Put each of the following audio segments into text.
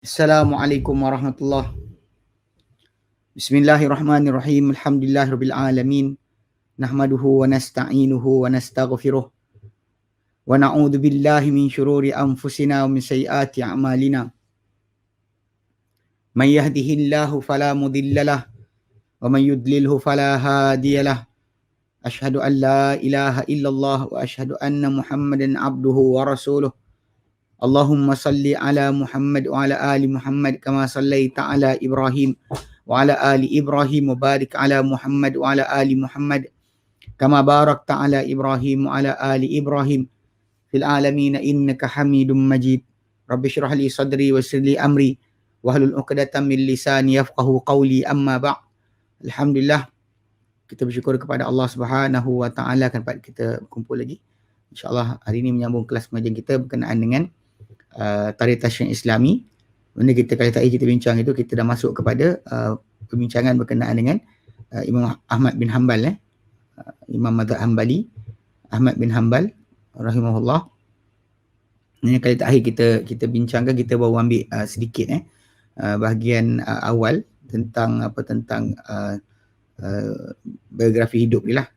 Assalamualaikum warahmatullahi. Bismillahirrahmanirrahim. Alhamdulillahirabbil alamin. Nahmaduhu wa nasta'inuhu wa nastaghfiruh. Wa na'udzu billahi min syururi anfusina wa min sayyiati a'malina. May yahdihillahu fala mudhillalah wa may yudlilhu fala hadiyalah. Asyhadu an la ilaha illallah wa asyhadu anna Muhammadan abduhu wa rasuluh. Allahumma salli ala Muhammad wa ala ali Muhammad kama sallaita ala Ibrahim wa ala ali Ibrahim wa barik ala Muhammad wa ala ali Muhammad kama barakta ala Ibrahim wa ala ali Ibrahim fil alamin innaka Hamidum Majid. Rabbi shrah li sadri wa yassir li amri wahlul 'uqdatam min lisani yafqahu qawli. Amma ba'd. Alhamdulillah, kita bersyukur kepada Allah Subhanahu wa taala kan kita kumpul lagi. InsyaAllah hari ini menyambung kelas pengajian kita berkenaan dengan Tarikh Tashri'in Islami. Mana kita kali tadi kita bincang itu, kita dah masuk kepada perbincangan berkenaan dengan Imam Ahmad bin Hanbal, Imam Mazhab Hanbali Ahmad bin Hanbal rahimahullah. Ini kali terakhir kita bincangkan, kita baru ambil sedikit bahagian awal tentang biografi hidup dia lah,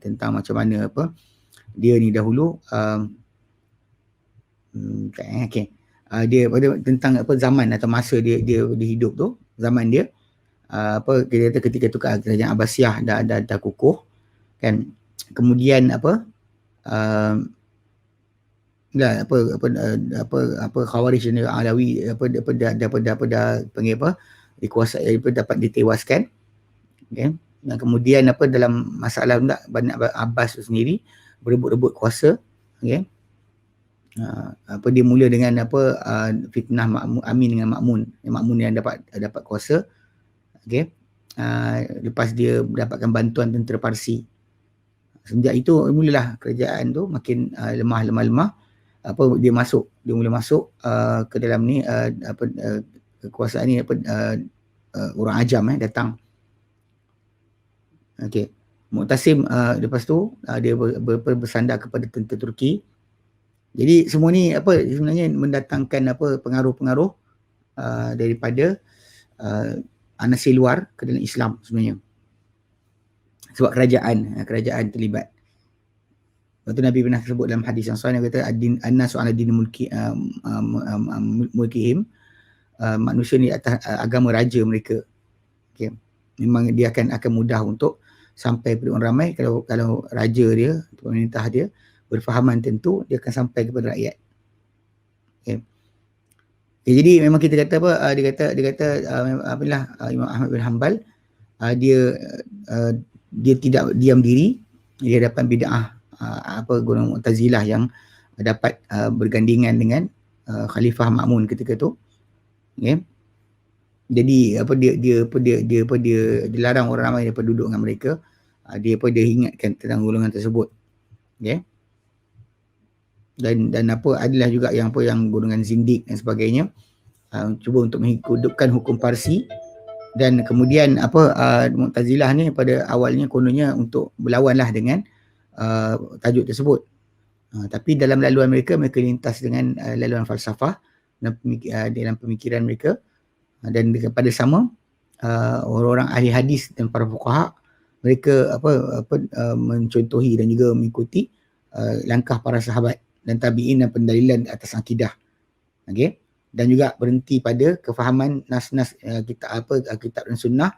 tentang macam mana dia ni dahulu dia tentang zaman atau masa dia hidup tu, zaman dia kita kata ketika tu kerajaan Abbasiyah dah kukuh kan. Kemudian Khawarij dan Alawi dah panggil dikuasai, dapat ditewaskan, okay. Dan kemudian dalam masalah Bani Abbas tu sendiri berebut kuasa, okay. Dia mula dengan fitnah Amin dengan Makmun yang dapat kuasa, okey. Lepas dia mendapatkan bantuan tentera Parsi. Sejak itu mulalah kerajaan tu makin lemah. Dia mula masuk ke dalam ni kekuasaan ni orang Ajam datang. Okey. Mu'tasim lepas tu dia bersandar kepada tentera Turki. Jadi semua ni sebenarnya mendatangkan pengaruh-pengaruh daripada anasir luar ke dalam Islam sebenarnya. Sebab kerajaan terlibat. Lepas tu Nabi pernah sebut dalam hadis yang sahih, kata an-nasu 'ala dini mulkihim, manusia ni atas agama raja mereka. Okay. Memang dia akan mudah untuk sampai kepada orang ramai kalau raja dia, pemerintah dia berfahaman, tentu dia akan sampai kepada rakyat. Okay. Jadi memang kita kata dia kata Imam Ahmad bin Hanbal dia tidak diam diri di hadapan bid'ah golongan Mu'tazilah yang dapat bergandingan dengan Khalifah Ma'mun ketika tu. Okay. Jadi dia dilarang orang ramai daripada duduk dengan mereka. Dia ingatkan tentang golongan tersebut. Okay. Dan adalah juga yang golongan zindik dan sebagainya, cuba untuk menghidupkan hukum Parsi. Dan kemudian Mu'tazilah ni pada awalnya kononnya untuk berlawanlah dengan tajuk tersebut. Tapi dalam laluan mereka lintas dengan laluan falsafah dalam pemikiran mereka. Dan pada sama orang-orang ahli hadis dan para fuqaha, mereka mencontohi dan juga mengikuti langkah para sahabat dan tabi'in dan pendalilan atas akidah. Okey. Dan juga berhenti pada kefahaman nas-nas kitab dan sunnah.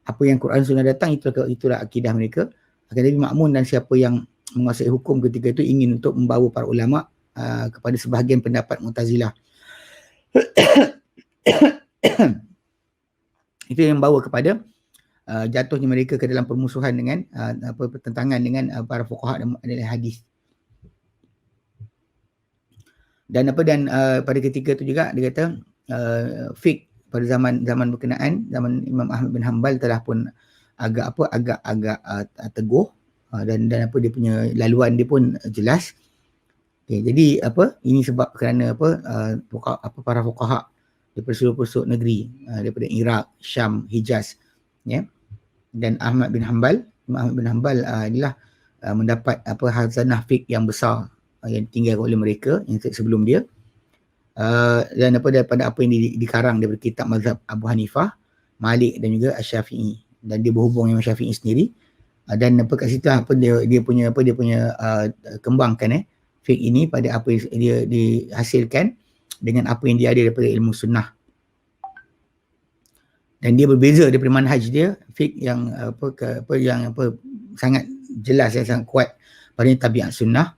Apa yang Quran sunnah datang, itulah akidah mereka. Akan Nabi Ma'mun dan siapa yang menguasai hukum ketika itu ingin untuk membawa para ulama kepada sebahagian pendapat Mu'tazilah. Itu yang membawa kepada jatuhnya mereka ke dalam permusuhan dengan pertentangan dengan para fuqaha dan hadis. Dan pada ketika itu juga dia kata fiqh pada zaman berkenaan, zaman Imam Ahmad bin Hanbal telah pun agak teguh, dan dia punya laluan dia pun jelas. Okay, jadi ini sebab kerana para fuqaha daripada seluruh negeri, daripada Iraq, Syam, Hijaz, ya. Dan Imam Ahmad bin Hanbal inilah mendapat hazanah fiqh yang besar yang ditinggalkan oleh mereka yang sebelum dia. Dan daripada apa yang dikarang daripada kitab mazhab Abu Hanifah, Malik dan juga Asy-Syafi'i, dan dia berhubung dengan Syafi'i sendiri. Dan kat situ dia punya kembangkan fiqh ini pada apa yang dia dihasilkan dengan apa yang dia ada daripada ilmu sunnah. Dan dia berbeza daripada manhaj dia, fiqh yang sangat jelas dan sangat kuat pada tabiat sunnah.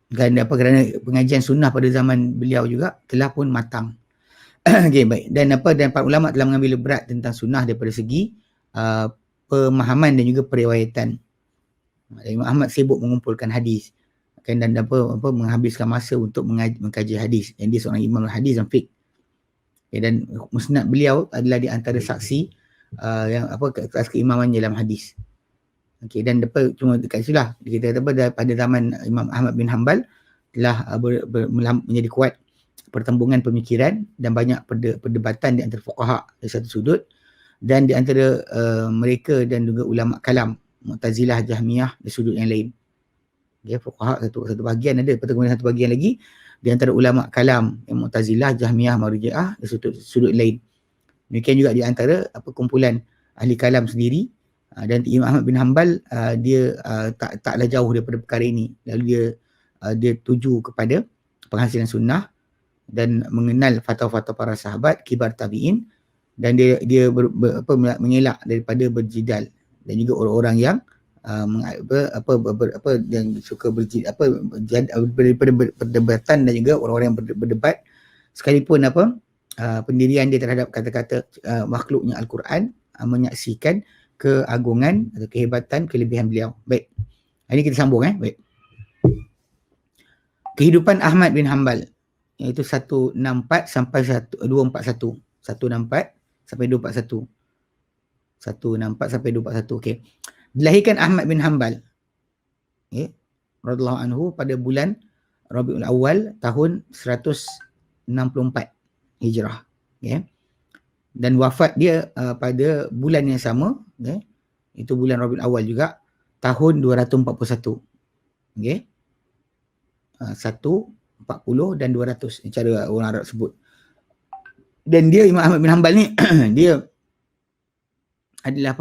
Kerana pengajian sunnah pada zaman beliau juga telah pun matang. Okay, baik. Dan para ulama telah mengambil berat tentang sunnah daripada segi pemahaman dan juga periwayatan. Imam Ahmad sibuk mengumpulkan hadis, dan menghabiskan masa untuk mengkaji hadis. Dan dia seorang imam hadis dan fiqh. Dan musnad beliau adalah di antara saksi kelas keimaman dalam hadis. Okey, dan cuma dekat situlah kita pada zaman Imam Ahmad bin Hanbal telah menjadi kuat pertembungan pemikiran dan banyak perdebatan di antara fuqaha dari satu sudut, dan di antara mereka dan juga ulama kalam Mu'tazilah, Jahmiyah di sudut yang lain. Ya, fuqaha satu bahagian ada, kemudian satu bahagian lagi di antara ulama kalam yang Mu'tazilah, Jahmiyah, Marji'ah di sudut lain. Demikian juga di antara kumpulan ahli kalam sendiri. Dan Imam Ahmad bin Hanbal dia taklah jauh daripada perkara ini. Lalu dia tuju kepada penghasilan sunnah dan mengenal fatwa-fatwa para sahabat kibar tabi'in, dan dia mengelak daripada berjidal, dan juga orang-orang yang yang suka perdebatan, dan juga orang-orang yang berdebat sekalipun pendirian dia terhadap kata-kata makhluknya Al-Quran menyaksikan keagungan atau kehebatan, kelebihan beliau. Baik. Ini kita sambung baik. Kehidupan Ahmad bin Hanbal, iaitu 164 sampai 241. 164 sampai 241. 164 sampai 241. Okey. Dilahirkan Ahmad bin Hanbal, radhiyallahu anhu, pada bulan Rabiul Awal tahun 164 Hijrah. Okay. Dan wafat dia pada bulan yang sama, itu bulan Rabiul Awal juga, tahun 241. Okay. 140 dan 200, cara orang Arab sebut. Dan dia, Imam Ahmad bin Hanbal ni dia adalah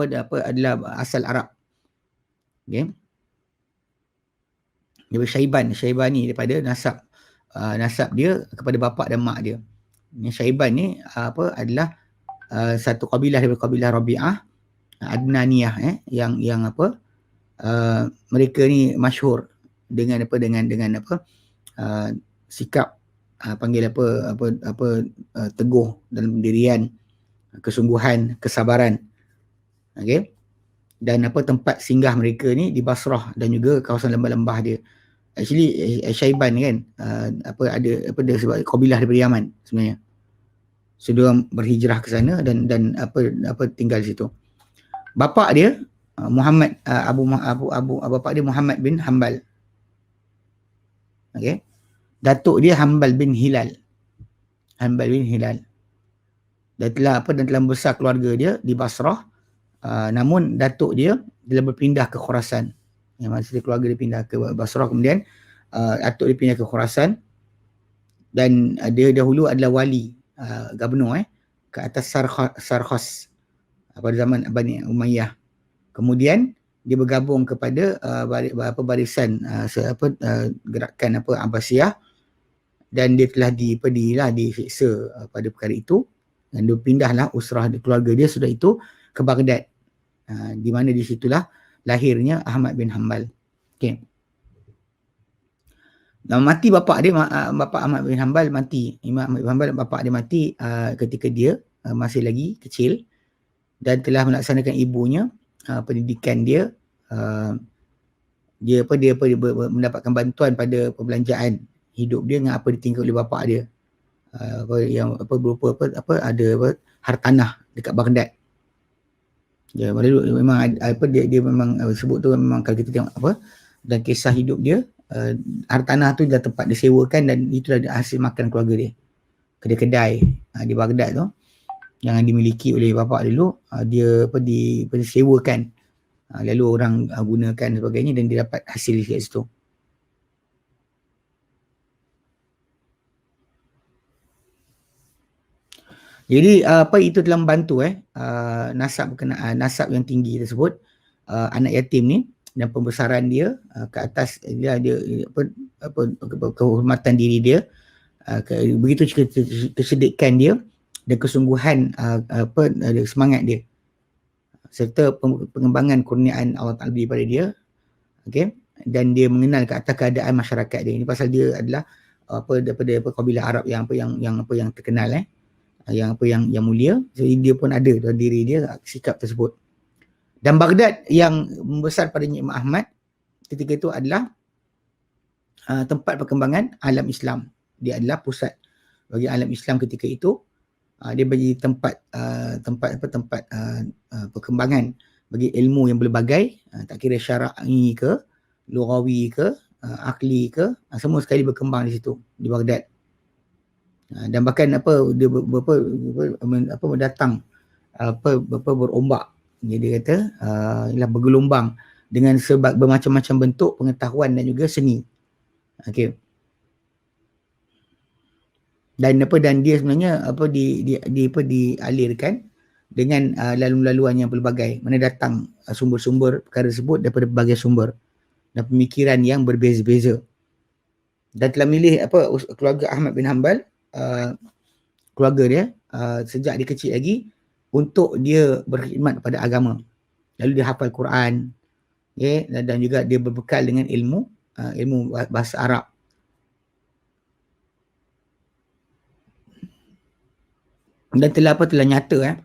adalah asal Arab. Okay. Dia Syaibani daripada nasab dia kepada bapa dan mak dia. Syaiban ni adalah satu kabilah daripada kabilah Rabi'ah Adnaniyah, yang mereka ni masyhur dengan sikap panggil teguh dalam pendirian, kesungguhan, kesabaran. Okey. Dan tempat singgah mereka ni di Basrah dan juga kawasan lembah-lembah dia. Actually Syaiban ni kan ada sebab kabilah daripada Yaman sebenarnya. So dia berhijrah ke sana dan tinggal di situ. Bapa dia Muhammad bapa dia Muhammad bin Hanbal. Okey. Datuk dia Hanbal bin Hilal. Dan telah membesar keluarga dia di Basrah. Namun datuk dia telah berpindah ke Khurasan. Yang masa keluarga dia pindah ke Basrah, kemudian datuk dia pindah ke Khurasan, dan dia dahulu adalah wali, gubernur ke atas Sarkhas pada zaman Bani Umayyah. Kemudian dia bergabung kepada barisan gerakan Abbasiyah, dan dia telah disiksa pada perkara itu, dan dia pindahlah usrah keluarga dia sudah itu ke Baghdad, di mana di situlah lahirnya Ahmad bin Hanbal. Okey. Dan mati bapa dia, bapa Ahmad bin Hanbal mati. Imam Ahmad bin Hanbal, bapa dia mati ketika dia masih lagi kecil, dan telah melaksanakan ibunya pendidikan dia. Dia mendapatkan bantuan pada perbelanjaan hidup dia dengan apa ditinggal oleh bapa dia. Berupa ada hartanah dekat Baghdad. Ya, memang dia memang sebut tu, memang kalau kita tengok dan kisah hidup dia, hartanah tu dah tempat disewakan, dan itu dah hasil makan keluarga dia. Kedai-kedai di Baghdad tu yang dimiliki oleh bapa dulu, dia disewakan, lalu orang gunakan sebagainya, dan dia dapat hasil di situ. Jadi apa itu telah membantu nasab berkenaan nasab yang tinggi tersebut, anak yatim ni, dan pembesaran dia ke atas dia kehormatan diri dia, begitu kecerdikan dia dan kesungguhan semangat dia serta pengembangan kurniaan Allah Ta'ala pada dia, okay? Dan dia mengenal ke atas keadaan masyarakat dia. Ini pasal dia adalah daripada kabilah Arab yang terkenal, yang mulia. Jadi dia pun ada dalam diri dia sikap tersebut. Dan Baghdad yang membesar padanya Imam Ahmad ketika itu adalah tempat perkembangan alam Islam. Dia adalah pusat bagi alam Islam ketika itu. Dia bagi tempat perkembangan bagi ilmu yang berbagai, tak kira syar'i ke, lughawi ke, akli ke, semua sekali berkembang di situ, di Baghdad. Dan bahkan dia mendatang berombak, dia kata ialah bergelombang dengan bermacam-macam bentuk pengetahuan dan juga seni. Okey. Dan dia sebenarnya dialirkan dengan lalu-laluan yang pelbagai, mana datang sumber-sumber perkara tersebut daripada berbagai sumber dan pemikiran yang berbeza-beza. Dan telah milih keluarga Ahmad bin Hanbal, keluarga dia sejak dia kecil lagi untuk dia berkhidmat kepada agama. Lalu dia hafal Quran, dan juga dia berbekal dengan ilmu bahasa Arab. Dan telah nyata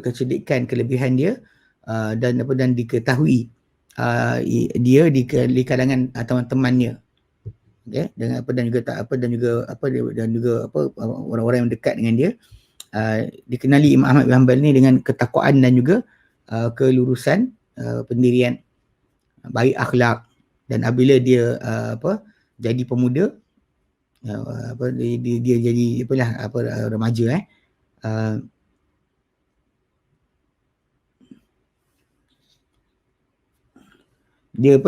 kecerdikan, kelebihan dia, dan diketahui dia di kalangan teman-temannya, okay? Dan juga orang-orang yang dekat dengan dia, dikenali Imam Ahmad bin Hanbal ni dengan ketakwaan dan juga kelurusan pendirian, baik akhlak. Dan apabila dia jadi pemuda, dia jadi remaja, dia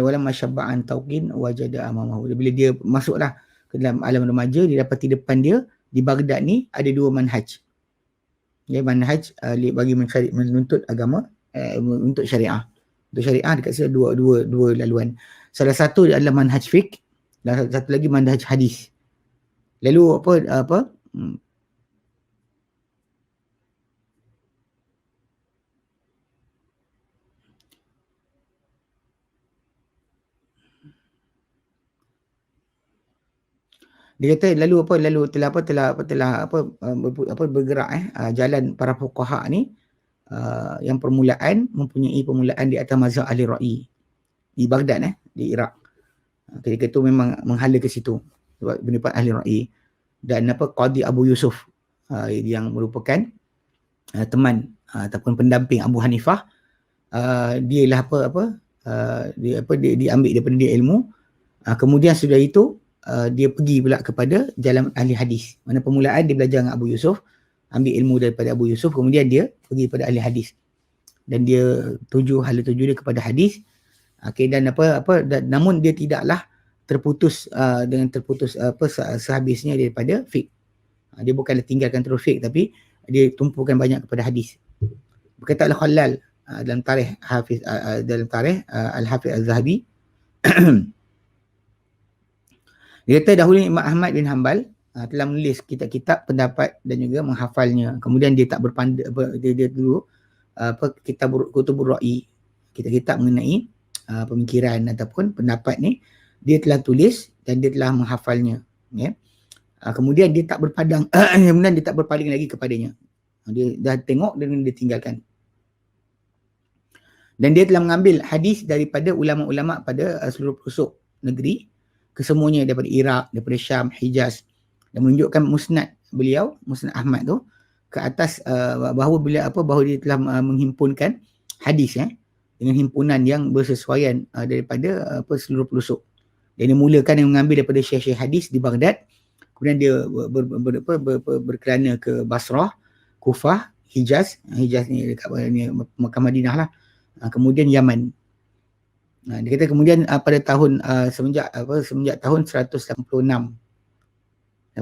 wala masyabba'an tauqin wajada amamahu. Bila dia masuklah ke dalam alam remaja, dia dapati depan dia di Baghdad ni ada dua manhaj. Manhaj bagi menuntut agama, untuk syariah. Untuk syariah dekat sini dua laluan. Salah satu adalah manhaj fiqh dan satu lagi manhaj hadis. Lalu dia kata telah bergerak jalan para fuqaha ni, yang mempunyai permulaan di atas mazhab ahli ra'i di Baghdad, di Iraq. Ketika itu memang menghala ke situ sebab pendapat ahli ra'i. Dan Qadi Abu Yusuf, yang merupakan teman ataupun pendamping Abu Hanifah, dia lah dia ambil daripada dia ilmu. Kemudian sudah itu dia pergi pula kepada jalan ahli hadis. Mana permulaan dia belajar dengan Abu Yusuf, ambil ilmu daripada Abu Yusuf, kemudian dia pergi kepada ahli hadis. Dan dia hala tuju dia kepada hadis. Okay, dan namun dia tidaklah terputus sehabisnya daripada fiqh. Dia bukanlah tinggalkan terus fiqh, tapi dia tumpukan banyak kepada hadis. Berkata Al-Khalal dalam tarikh Al-Hafiz Al-Zahabi, dia kata dahulu Imam Ahmad bin Hanbal telah menulis kitab-kitab pendapat dan juga menghafalnya. Kemudian dia tak berpandai, dia dulu kutubur ra'i, kitab-kitab mengenai pemikiran ataupun pendapat ni, dia telah tulis dan dia telah menghafalnya. Kemudian dia tak berpaling lagi kepadanya. Dia dah tengok dan dia tinggalkan. Dan dia telah mengambil hadis daripada ulama-ulama pada seluruh pelosok negeri, kesemuanya daripada Iraq, daripada Syam, Hijaz, dan menunjukkan musnad beliau, musnad Ahmad tu, ke atas bahawa dia telah menghimpunkan hadis dengan himpunan yang bersesuaian daripada seluruh pelosok. Dan dia mulakan yang mengambil daripada syekh-syekh hadis di Baghdad, kemudian dia berkelana ke Basrah, Kufah, Hijaz ni dekat Makkah Madinah lah, kemudian Yaman. Dia kata kemudian pada tahun semenjak tahun 186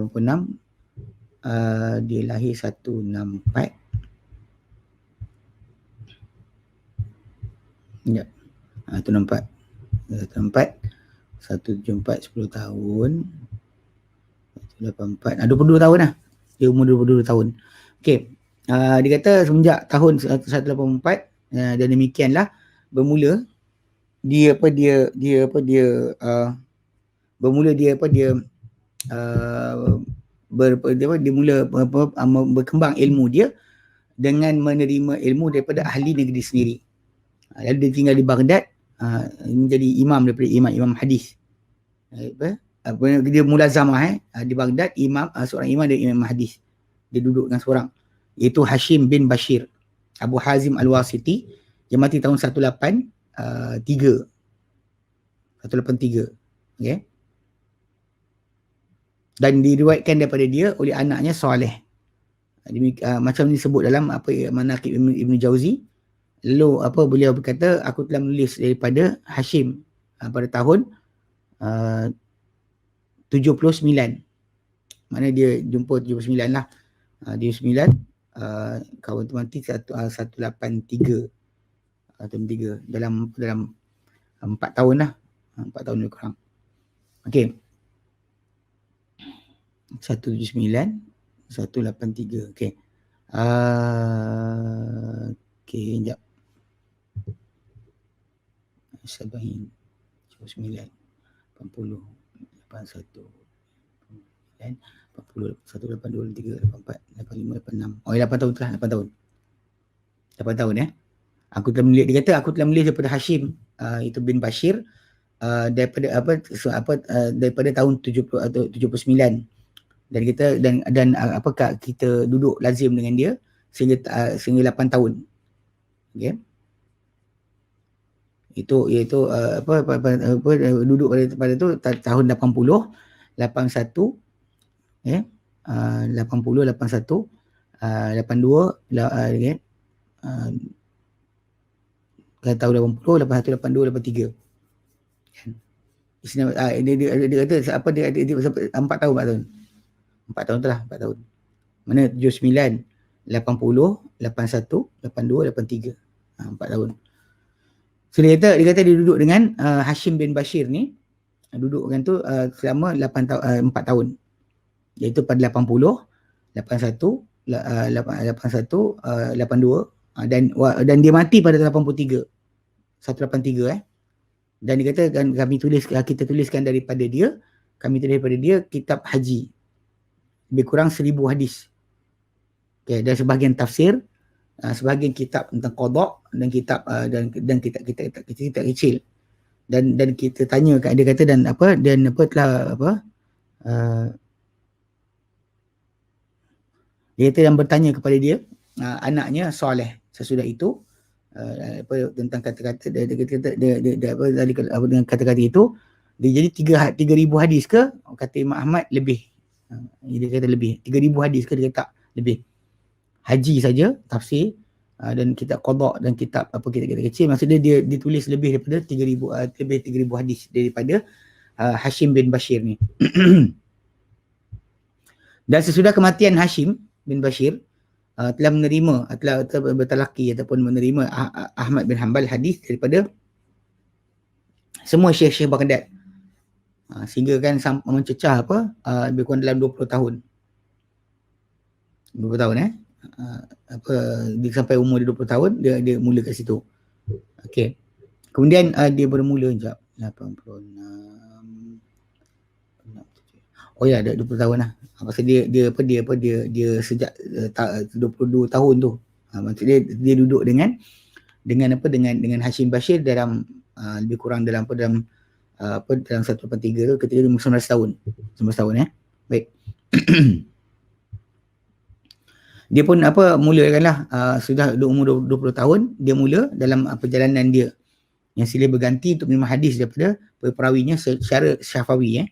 86. Dia lahir 164. Ya. 164. 174 10 tahun. 184. 22 tahun lah. Dia umur 22 tahun. Okey. Dia kata semenjak tahun 184 dan demikianlah bermula dia mula berkembang ilmu dia dengan menerima ilmu daripada ahli negeri sendiri. Lalu dia tinggal di Baghdad, menjadi imam daripada imam hadis. Dia mulazamah di Baghdad, seorang imam dan imam hadis. Dia duduk dengan seorang, iaitu Hashim bin Bashir Abu Hazim Al-Wasiti, yang mati tahun 183. Okay. Dan diriwayatkan daripada dia oleh anaknya Saleh. Macam disebut dalam Manaqib Ibn Jauzi. Lalu beliau berkata, aku telah menulis daripada Hashim pada tahun 79. Maknanya dia jumpa 79 lah. 79, kawan tu mati 183. Dalam 4 tahun lah. 4 tahun lebih kurang. Okey. 179, 183. Okey. Okey, sekejap. Sabahin 9, 80, 81, 9, 40, 1, 82, 83, 84, 85, 86. Oh, 8 tahun telah, 8 tahun. 8 tahun ya. Dia kata aku telah menulis daripada Hashim itu bin Bashir daripada tahun 79. Dan kita duduk lazim dengan dia sehingga 8 tahun. Okey. Itu duduk pada tu tahun 80, 81, 80, 81, 82, tahun 80, 81, 82, 83. Dia kata dia 4 tahun. 4 tahun tu lah, 4 tahun. Mana 79, 80, 81, 82, 83. 4 tahun. So dia kata dia duduk dengan Hashim bin Bashir ni, duduk dengan tu selama 4 tahun. Iaitu pada 80, 81, 81, 82 dan dia mati pada 83. 183 Dan dia kata kita tuliskan daripada dia, kitab haji. Lebih kurang 1000 hadis. Okay, dan sebahagian tafsir, sebahagian kitab tentang qada dan kitab dan kitab kecil. Dan kita tanya dia kata dia kata dan bertanya kepada dia anaknya Saleh sesudah itu tentang kata-kata dengan kata-kata itu, dia jadi 3000 hadis ke? Kata Imam Ahmad lebih. Dia kata lebih 3000 hadis ke, dia kata lebih. Haji saja tafsir dan kitab qada dan kitab kitab kecil, maksudnya dia ditulis lebih daripada 3000 hadis daripada Hashim bin Bashir ni. Dan sesudah kematian Hashim bin Bashir telah bertalaki ataupun menerima Ahmad bin Hanbal hadis daripada semua syekh-syekh Baghdad, sehingga kan mencecah lebih kurang dalam 20 tahun. 20 tahun dia sampai umur dia 20 tahun dia mula kat situ. Okey. Kemudian dia bermula 86. Oh ya, dah 20 tahun lah. Pasal dia sejak 22 tahun tu. Maksudnya dia duduk dengan Hashim Bashir dalam lebih kurang dalam 183 tu, ketika dia 19 tahun. 19 tahun Baik. Dia pun mulakanlah sudah umur 20 tahun, dia mula dalam perjalanan dia yang silih berganti untuk menerima hadis daripada perawinya secara Syafawi.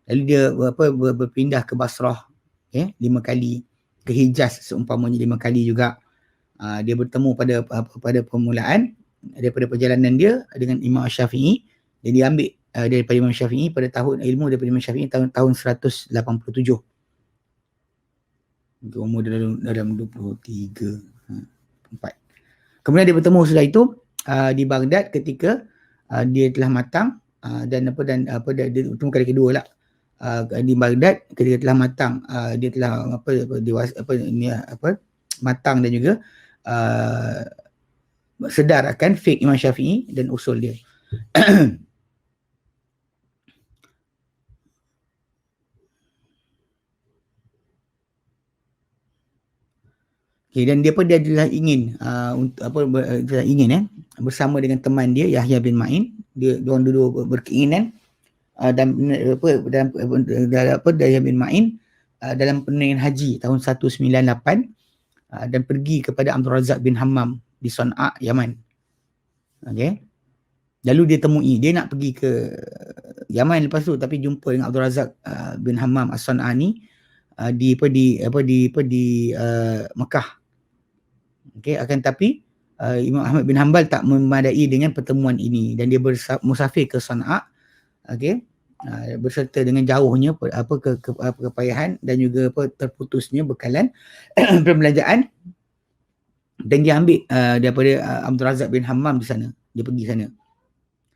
Lalu dia berpindah ke Basrah 5 kali, ke Hijaz seumpamanya 5 kali juga. Dia bertemu pada permulaan daripada perjalanan dia dengan Imam Syafi'i, dan dia ambil daripada Imam Syafi'i pada tahun ilmu daripada Imam Syafi'i tahun 187. Umur dalam 23, 4. Kemudian dia bertemu setelah itu di Baghdad ketika dia telah matang dan dia bertemu kali kedua lah di Baghdad ketika telah matang, dia telah dewasa matang dan juga sedar akan fiqh Imam Syafi'i dan usul dia. Okay, dan dia adalah ingin bersama dengan teman dia Yahya bin Ma'in, dia diorang dua berkeinginan dan Yahya bin Ma'in dalam penerbangan haji tahun 198 dan pergi kepada Abdul Razak bin Hammam di Sana'a, Yaman. Okay. Lalu dia temui, dia nak pergi ke Yaman lepas tu, tapi jumpa dengan Abdul Razak bin Hammam As-San'ani di Mekah. Okay, akan tapi Imam Ahmad bin Hanbal tak memadai dengan pertemuan ini dan dia musafir ke Sana'a, okay, berserta dengan jauhnya kepayahan dan juga terputusnya bekalan perbelanjaan, dan dia ambil daripada Abdul Razak bin Hammam di sana, dia pergi sana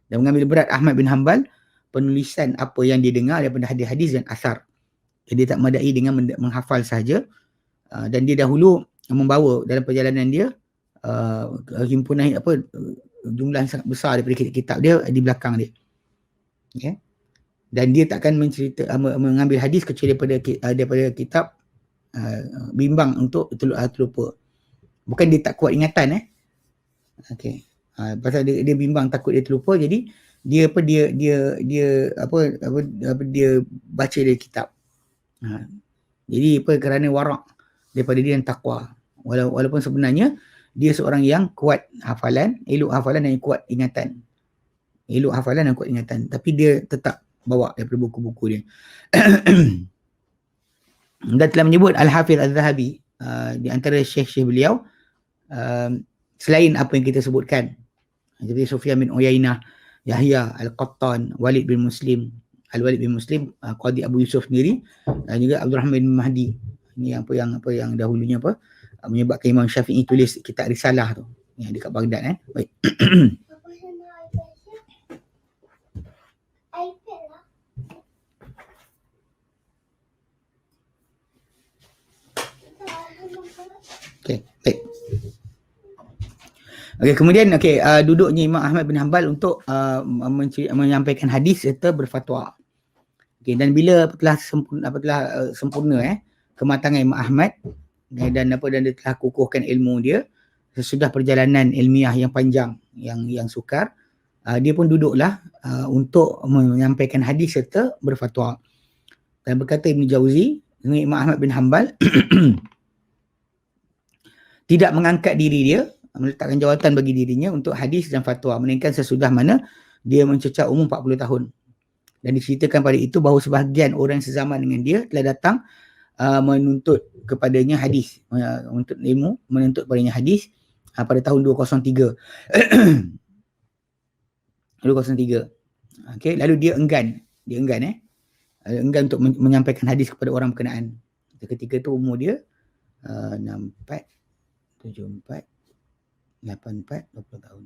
dan mengambil berat Ahmad bin Hanbal penulisan apa yang dia dengar daripada hadis-hadis dan asar. Dia tak memadai dengan menghafal sahaja, dan dia dahulu membawa dalam perjalanan dia himpunan jumlah yang sangat besar daripada kitab dia di belakang dia. Okay. Dan dia takkan mengambil hadis kecuali daripada kitab bimbang untuk terlupa. Bukan dia tak kuat ingatan Okay. Pasal dia bimbang takut dia terlupa, jadi dia baca dari kitab. Jadi kerana warak daripada dia yang takwa. Walaupun sebenarnya dia seorang yang kuat hafalan, elok hafalan dan kuat ingatan. Tapi dia tetap bawa daripada buku-buku dia. Dan telah menyebut Al-Hafiz Al-Zahabi di antara syekh-syekh beliau, selain apa yang kita sebutkan, seperti Sufyan bin Uyainah, Yahya Al-Qattan, Walid bin Muslim, Qadi Abu Yusuf sendiri, dan juga Abdul Rahman bin Mahdi. Ini apa yang dahulunya menyebabkan Imam Syafi'i tulis kitab Risalah tu yang dekat Baghdad. Baik. Okey, baik. Okey, kemudian duduknya Imam Ahmad bin Hanbal untuk menyampaikan hadis serta berfatwa. Okey, dan bila telah sempurna kematangan Imam Ahmad dan dia telah kukuhkan ilmu dia sesudah perjalanan ilmiah yang panjang, yang sukar, dia pun duduklah untuk menyampaikan hadis serta berfatwa. Dan berkata Ibn Jauzi, Imam Ahmad bin Hanbal tidak mengangkat diri dia, meletakkan jawatan bagi dirinya untuk hadis dan fatwa, melainkan sesudah mana dia mencecah umur 40 tahun. Dan diceritakan pada itu bahawa sebahagian orang sezaman dengan dia telah datang menuntut kepadanya hadis, untuk ilmu, menuntut padanya hadis pada tahun 203. 203. Okey, lalu dia enggan untuk menyampaikan hadis kepada orang berkenaan. Ketika itu umur dia 64, 74, 84, 20 tahun.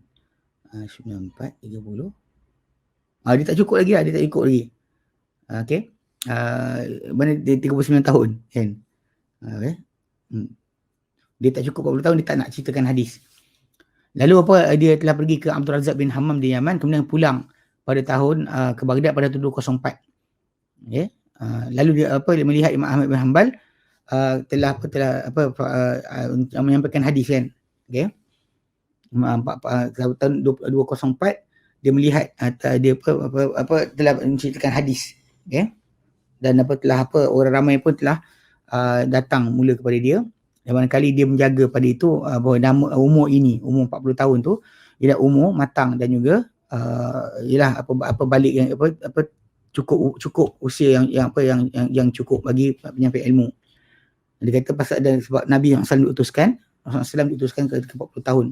94, 30. Dia tak cukup lagi. Okey. Mana dia 39 tahun kan. Okay. Dia tak cukup 40 tahun, dia tak nak ceritakan hadis. Lalu dia telah pergi ke Abdul Razak bin Hammam di Yaman, kemudian pulang pada tahun ke Baghdad pada tahun 204. Okay. Lalu dia melihat Imam Ahmad bin Hanbal telah menyampaikan hadis kan. Okay. Tahun 204 dia melihat dia telah menceritakan hadis. Okay. Dan orang ramai pun telah datang mula kepada dia. Dan barangkali dia menjaga pada itu bahawa umur 40 tahun tu ialah umur matang dan juga ialah balik yang cukup usia yang cukup bagi penyampai ilmu. Dia kata sebab Nabi yang selalu diutuskan, Rasulullah SAW diutuskan ke 40 tahun.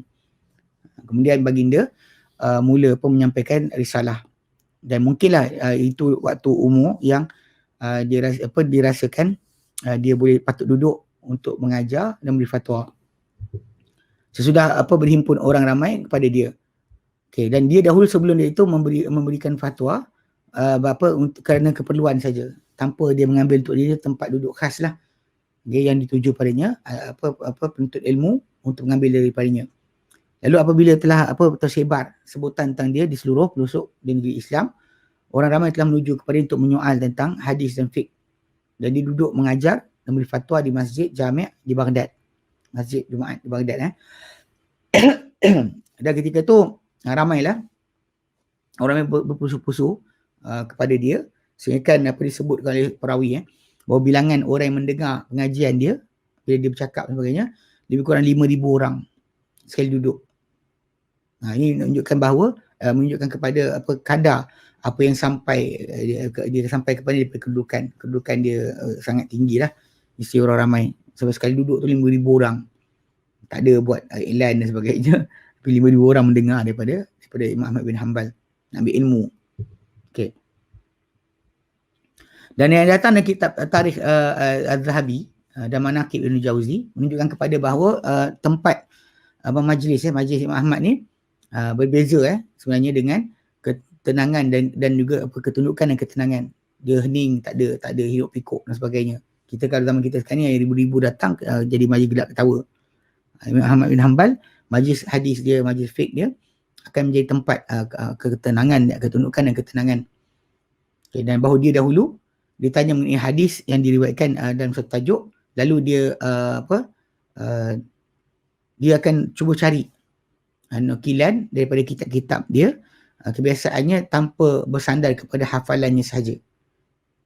Kemudian baginda mula menyampaikan risalah, dan mungkinlah itu waktu umur yang dirasakan dia boleh patut duduk untuk mengajar dan beri fatwa. Sesudah berhimpun orang ramai kepada dia. Okay, dan dia dahulu sebelum dia itu memberikan fatwa kerana keperluan saja, tanpa dia mengambil untuk dia tempat duduk khas lah. Dia yang dituju padanya penuntut ilmu untuk mengambil daripadanya. Lalu apabila telah tersebar sebutan tentang dia di seluruh pelosok di negeri Islam, orang ramai telah menuju kepada untuk menyoal tentang hadis dan fiqh. Dan dia duduk mengajar dan beri fatwa di masjid Jami' di Baghdad. Masjid Jumaat di Baghdad. Dan ketika tu ramailah orang yang berpusu-pusu kepada dia, sehingga kan disebut oleh perawi bahawa bilangan orang yang mendengar pengajian dia bila dia bercakap dan sebagainya lebih kurang 5,000 orang sekali duduk. Ini menunjukkan bahawa menunjukkan kepada kadar apa yang sampai dia sampai kepada dia, kedudukan dia sangat tinggi lah isi orang ramai. Sebab sekali duduk tu 5,000 orang, tak ada buat iklan dan sebagainya, tapi 5,000 orang mendengar daripada Imam Ahmad bin Hanbal nak ambil ilmu. Okay. Dan yang datang dalam kitab Tarikh Az-Zahabi dan Manaqib Ibn Jauzi menunjukkan kepada bahawa tempat majlis Imam Ahmad ni berbeza sebenarnya dengan ketenangan dan juga ketundukan dan ketenangan. Dia hening, tak ada hiruk pikuk dan sebagainya. Kita kalau zaman kita sekarang ni ribu-ribu datang jadi majlis gelap ketawa. Imam Ahmad bin Hanbal, majlis hadis dia, majlis fiqh dia akan menjadi tempat ketenangan, ketundukan dan ketenangan. Okay, dan bahawa dia dahulu ditanya mengenai hadis yang diriwayatkan dalam satu tajuk, lalu dia dia akan cuba cari nukilan daripada kitab-kitab dia, kebiasaannya tanpa bersandar kepada hafalannya sahaja.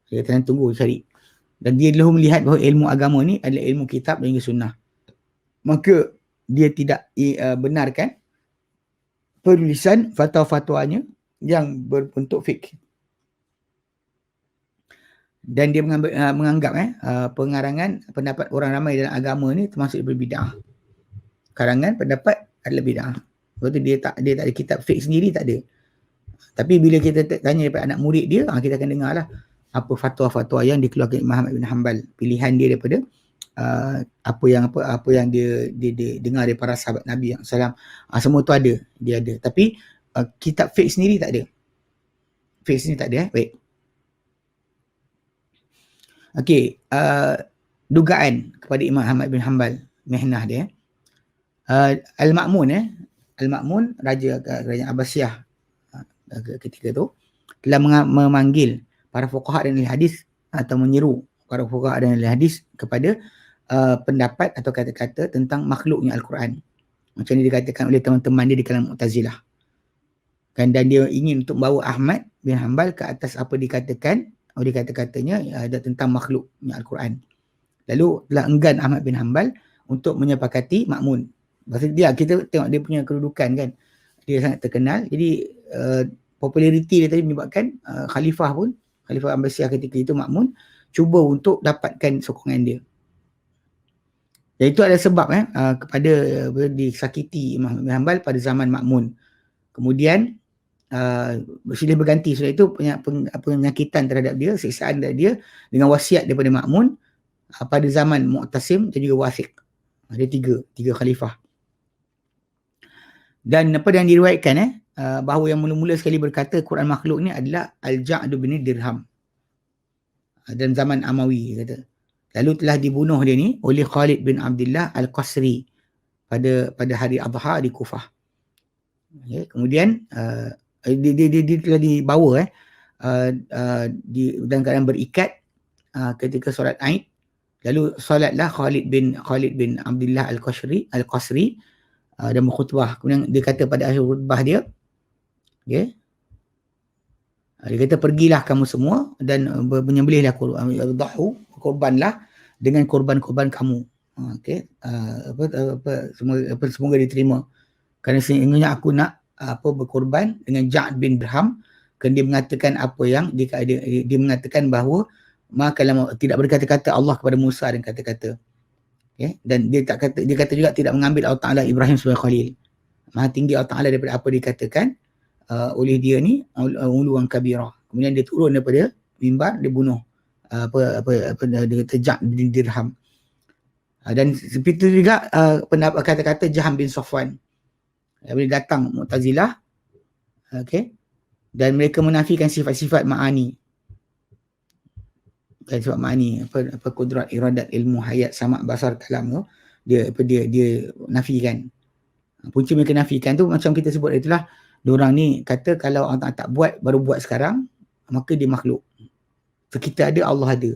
Dia kena tunggu cari. Dan dia dahulu melihat bahawa ilmu agama ni adalah ilmu kitab dan juga sunnah. Maka dia tidak benarkan penulisan fatwa-fatwanya yang berbentuk fiqh. Dan dia menganggap pengarangan pendapat orang ramai dalam agama ni termasuk berbid'ah. Karangan pendapat adalah bid'ah. Sebab tu dia tak ada kitab fiqh sendiri, tak ada. Tapi bila kita tanya daripada anak murid dia, kita akan dengar lah apa fatwa-fatwa yang dikeluarkan Imam Ahmad bin Hanbal, pilihan dia daripada apa yang dia dengar daripada para sahabat Nabi SAW. Semua tu ada, dia ada. Tapi kitab fiqh sendiri tak ada. Fiqh sendiri tak ada. Baik. Okey, dugaan kepada Imam Ahmad bin Hanbal, mihnah dia. Al-Ma'mun Al-Ma'mun, raja kerajaan Abbasiyah ketika tu, telah memanggil para fuqaha dan ahli hadis atau menyeru para fuqaha dan ahli hadis kepada pendapat atau kata-kata tentang makhluknya Al-Quran. Macam ni dikatakan oleh teman-teman dia di kalangan Mu'tazilah. Dan dia ingin untuk membawa Ahmad bin Hanbal ke atas apa dikatakan oleh kata-katanya ada tentang makhluknya Al-Quran. Lalu telah enggan Ahmad bin Hanbal untuk menyepakati Ma'mun. Maksudnya kita tengok dia punya kedudukan kan, dia sangat terkenal. Jadi populariti dia tadi menyebabkan Khalifah Abbasiyah ketika itu, Ma'mun, cuba untuk dapatkan sokongan dia. Dan itu adalah sebab kepada disakiti Imam bin Hanbal pada zaman Ma'mun. Kemudian silih berganti sudah itu penyakitan terhadap dia, siksaan terhadap dia dengan wasiat daripada Ma'mun pada zaman Mu'tasim dan juga Wathiq. Ada tiga khalifah. Dan apa yang diriwayatkan bahawa yang mula-mula sekali berkata Quran makhluk ni adalah Al-Ja'd bin Dirham dalam zaman Amawi kata. Lalu telah dibunuh dia ni oleh Khalid bin Abdullah Al-Qasri pada hari Adha di Kufah. Okay. Kemudian dia telah dibawa dalam keadaan berikat ketika solat Aid. Lalu solatlah Khalid bin Abdullah Al-Qasri dan berkhutbah. Kemudian dia kata pada akhir khutbah dia, okay, dia kata pergilah kamu semua dan menyembelihlah korbanlah dengan korban-korban kamu. Okay. Semoga diterima. Kerana sehingga aku nak berkorban dengan Ja'd bin Dirham, kerana dia mengatakan apa yang dia mengatakan bahawa maka tidak berkata-kata Allah kepada Musa dan kata-kata. Okay. Dan dia kata juga tidak mengambil Allah Ta'ala Ibrahim sebagai Khalil. Maha tinggi Allah Ta'ala daripada apa dikatakan oleh dia ni uluan kabirah. Kemudian dia turun daripada mimbar, dia bunuh dia kata Ja'd bin Dirham. Dan seperti itu juga pendapat kata-kata Jaham bin Safwan. Bila datang Mu'tazilah, okey, dan mereka menafikan sifat-sifat ma'ani. Sifat ma'ani, apa kudrat, iradat, ilmu, hayat, sama', basar, kalam tu, dia nafikan. Punca mereka nafikan tu macam kita sebut itulah, diorang ni kata kalau Allah tak buat, baru buat sekarang, maka dia makhluk. So, kita ada, Allah ada.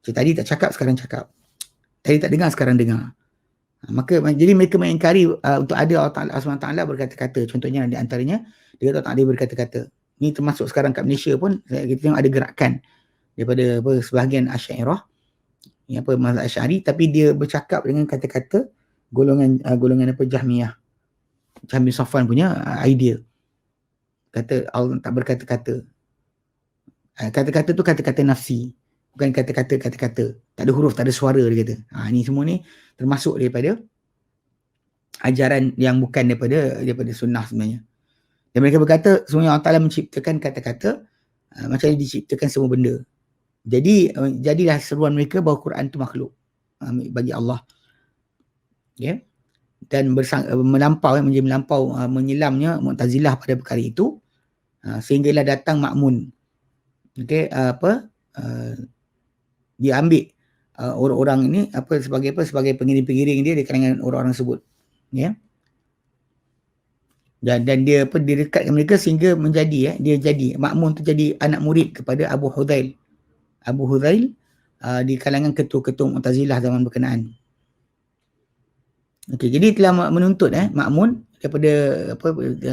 So, tadi tak cakap, sekarang cakap. Tadi tak dengar, sekarang dengar. Maka jadi mereka mengingkari untuk ada Allah SWT berkata-kata. Contohnya di antaranya dia kata tak ada berkata-kata. Ni termasuk sekarang kat Malaysia pun kita tengok ada gerakan daripada sebahagian Asy'ariyah, mazhab Asy'ari, tapi dia bercakap dengan kata-kata golongan Jahmiyah. Jahmi Safwan punya idea. Kata Allah tak berkata-kata. Kata-kata tu kata-kata nafsi. Bukan kata-kata. Tak ada huruf, tak ada suara, dia kata. Ni semua ni termasuk daripada ajaran yang bukan daripada sunnah sebenarnya. Dan mereka berkata sebenarnya Allah Ta'ala menciptakan kata-kata macam dia diciptakan semua benda. Jadi jadilah seruan mereka bahawa Quran tu makhluk bagi Allah. Okay? Dan menyelamnya Mu'tazilah pada perkara itu sehinggalah datang Ma'mun. Okay? Dia ambil orang-orang ini sebagai pengiring-pengiring dia di kalangan orang-orang sebut. Ya. Dan dia direkatkan mereka sehingga menjadi dia jadi Ma'mun tu jadi anak murid kepada Abu Hudzail di kalangan ketua-ketua Mu'tazilah zaman berkenaan. Okey, jadi telah menuntut Ma'mun daripada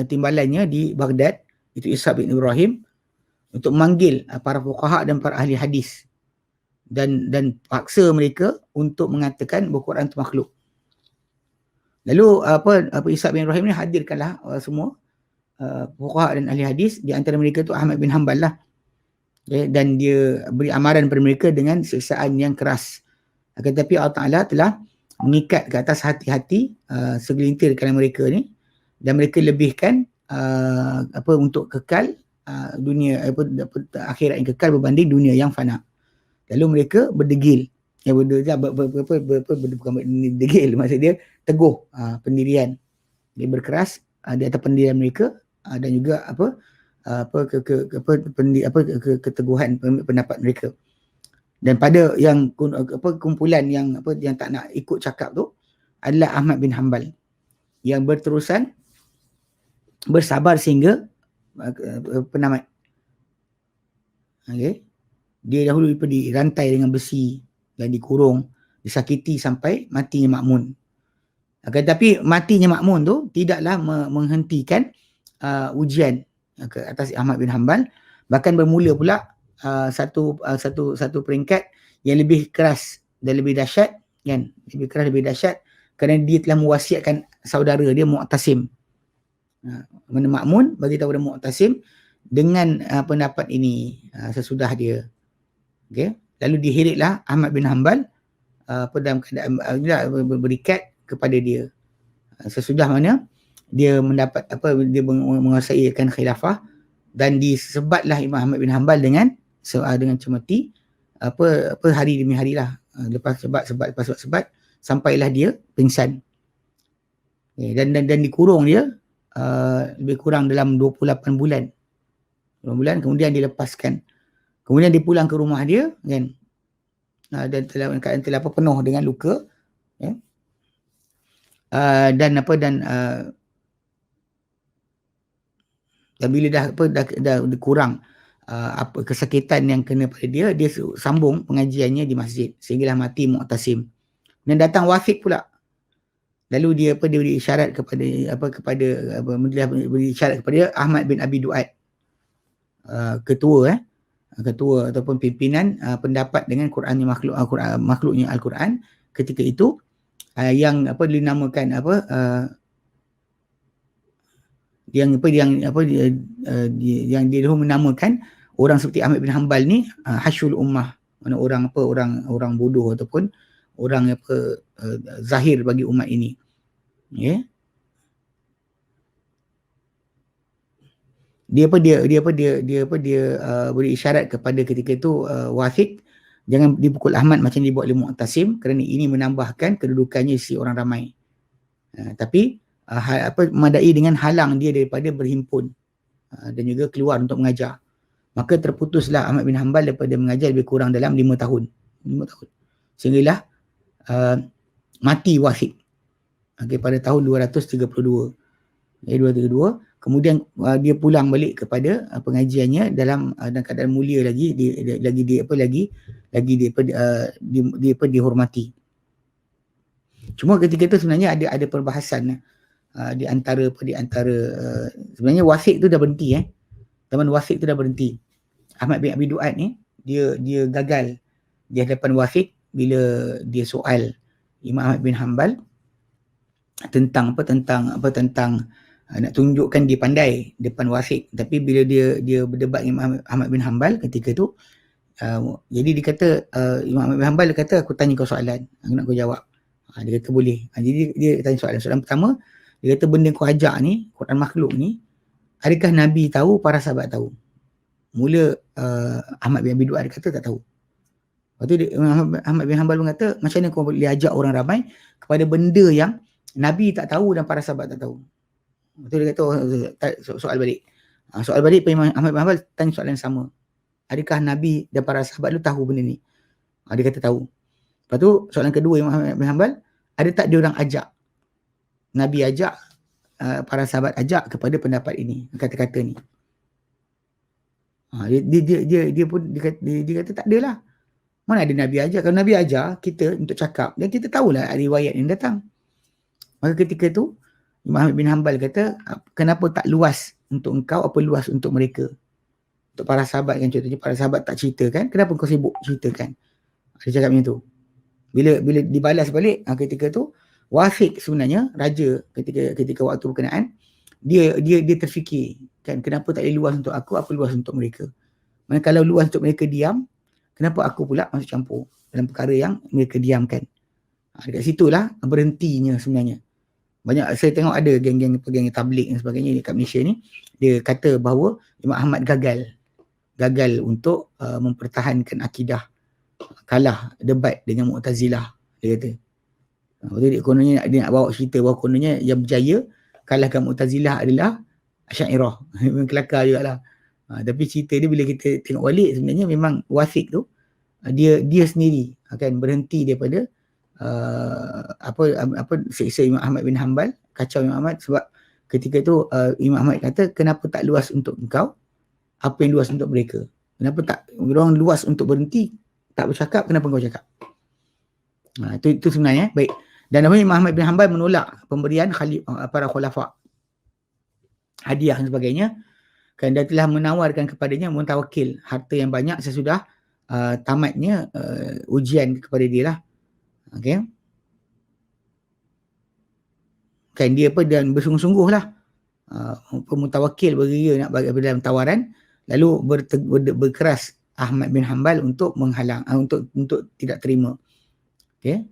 timbalannya di Baghdad, itu Ishaq bin Ibrahim, untuk memanggil para fuqaha dan para ahli hadis dan paksa mereka untuk mengatakan bahawa Quran itu makhluk. Lalu Ishaq bin Ibrahim ni hadirkanlah semua fuqaha dan ahli hadis, di antara mereka tu Ahmad bin Hanbal lah. Okay, dan dia beri amaran kepada mereka dengan siksaan yang keras. Tetapi Allah Ta'ala telah mengikat ke atas hati-hati segelintir kalangan mereka ni, dan mereka lebihkan untuk kekal dunia akhirat yang kekal berbanding dunia yang fana. Lalu mereka berdegil, bukan berdegil, maksud dia teguh pendirian. Dia berkeras di atas pendirian mereka dan juga keteguhan pendapat mereka. Dan pada yang kumpulan yang tak nak ikut cakap tu adalah Ahmad bin Hanbal, yang berterusan bersabar sehingga penamat. Okey. Dia dahulu dirantai dengan besi dan dikurung, disakiti sampai matinya Ma'mun. Tetapi matinya Ma'mun tu tidaklah menghentikan ujian ke atas Ahmad bin Hanbal, bahkan bermula pula satu peringkat yang lebih keras dan lebih dahsyat, kan? Lebih keras, lebih dahsyat kerana dia telah mewasiatkan saudara dia Mu'tasim. Ma'mun bagi tahu kepada Mu'tasim dengan pendapat ini sesudah dia. Okay. Lalu dihiriklah Ahmad bin Hanbal dalam keadaan berikat kepada dia. Sesudah mana dia mendapat dia menguasai kan khilafah, dan disebatlah Imam Ahmad bin Hanbal dengan cemeti hari demi hari lah. Lepas sebat sampailah dia pingsan. Okay. Dan dikurung dia lebih kurang dalam 28 bulan. Kemudian dilepaskan. Kemudian dia pulang ke rumah dia, kan, dan telah penuh dengan luka, ya. Dan bila dah kurang kesakitan yang kena pada dia sambung pengajiannya di masjid sehinggalah mati Mu'tasim. Dan datang Wafiq pula. Lalu dia beri isyarat beri isyarat kepada Ahmad bin Abi Du'ad, ketua ataupun pimpinan pendapat dengan Qurannya makhluknya Al-Quran ketika itu, yang dinamakan yang dia dahulu menamakan orang seperti Ahmad bin Hanbal ni Hashul Ummah, mana orang bodoh ataupun orang zahir bagi umat ini. Ya. Dia beri isyarat kepada ketika itu Wathiq Jangan dipukul Ahmad macam dibuat oleh Mu'tasim, kerana ini menambahkan kedudukannya si orang ramai. Tapi memadai dengan halang dia daripada berhimpun dan juga keluar untuk mengajar. Maka terputuslah Ahmad bin Hanbal daripada mengajar lebih kurang dalam 5 tahun. 5 tahun. Sehinggalah mati Wahid. Pada tahun 232. 232. Kemudian dia pulang balik kepada pengajiannya dalam keadaan mulia lagi, dihormati. Cuma ketika itu sebenarnya ada perbahasan di antara sebenarnya Wasik tu dah berhenti Zaman Wasik tu dah berhenti. Ahmad bin Abi Duat ni dia gagal di hadapan Wasik bila dia soal Imam Ahmad bin Hanbal tentang nak tunjukkan dia pandai depan Wasik. Tapi bila dia berdebat dengan Ahmad bin Hanbal ketika tu, jadi dia kata, Imam Ahmad bin Hanbal dia kata, aku tanya kau soalan, aku nak kau jawab. Dia kata boleh. Jadi dia tanya soalan pertama, dia kata benda kau ajak ni, Quran makhluk ni, adakah Nabi tahu, para sahabat tahu? Mula Ahmad bin Abi Duat dia kata tak tahu. Lepas tu Ahmad bin Hanbal pun kata, macam mana kau boleh ajak orang ramai kepada benda yang Nabi tak tahu dan para sahabat tak tahu? Lepas tu dia kata soal balik. Soal balik Imam Ahmad bin Hanbal tanya soalan yang sama. Adakah Nabi dan para sahabat lu tahu benda ni? Dia kata tahu. Lepas tu soalan kedua Imam Ahmad bin Hanbal, ada tak dia orang ajak? Nabi ajak, para sahabat ajak kepada pendapat ini, kata-kata ni. Dia pun dia kata tak adalah. Mana ada Nabi ajar? Kalau Nabi ajar kita untuk cakap, dan kita tahulah riwayat yang datang. Maka ketika tu Imam Ahmad bin Hanbal kata, kenapa tak luas untuk engkau, apa luas untuk mereka? Untuk para sahabat kan, contohnya para sahabat tak ceritakan, kenapa kau sibuk ceritakan? Dia cakap macam tu. Bila dibalas balik, ketika tu Wasik sebenarnya raja ketika waktu berkenaan, dia terfikir kan, kenapa tak ada luas untuk aku, apa luas untuk mereka? Mana kalau luas untuk mereka diam, kenapa aku pula masuk campur dalam perkara yang mereka diamkan? Dekat situlah berhentinya sebenarnya. Banyak saya tengok ada geng-geng tabligh dan sebagainya dekat Malaysia ni, dia kata bahawa Imam Ahmad gagal untuk mempertahankan akidah, kalah debat dengan Mu'tazilah, dia kata. Dia kononnya dia nak bawa cerita bahawa kononnya yang berjaya kalahkan Mu'tazilah adalah Asy'ariyah. Memang kelakar jugalah. Tapi cerita dia bila kita tengok balik, sebenarnya memang Wasik tu dia sendiri akan berhenti daripada seksa Imam Ahmad bin Hanbal, kacau Imam Ahmad, sebab ketika tu Imam Ahmad kata, kenapa tak luas untuk engkau, apa yang luas untuk mereka? Kenapa tak orang luas untuk berhenti, tak bercakap, kenapa kau cakap? Itu sebenarnya. Baik. Dan Imam Ahmad bin Hanbal menolak pemberian para khulafa, hadiah dan sebagainya, kan dia telah menawarkan kepadanya Mutawakil harta yang banyak sesudah tamatnya ujian kepada dia lah. Okay. Kan dia dan bersungguh-sungguh lah. Mutawakil bergeria nak bagi dalam tawaran, lalu berkeras Ahmad bin Hanbal untuk menghalang, untuk tidak terima. Okay.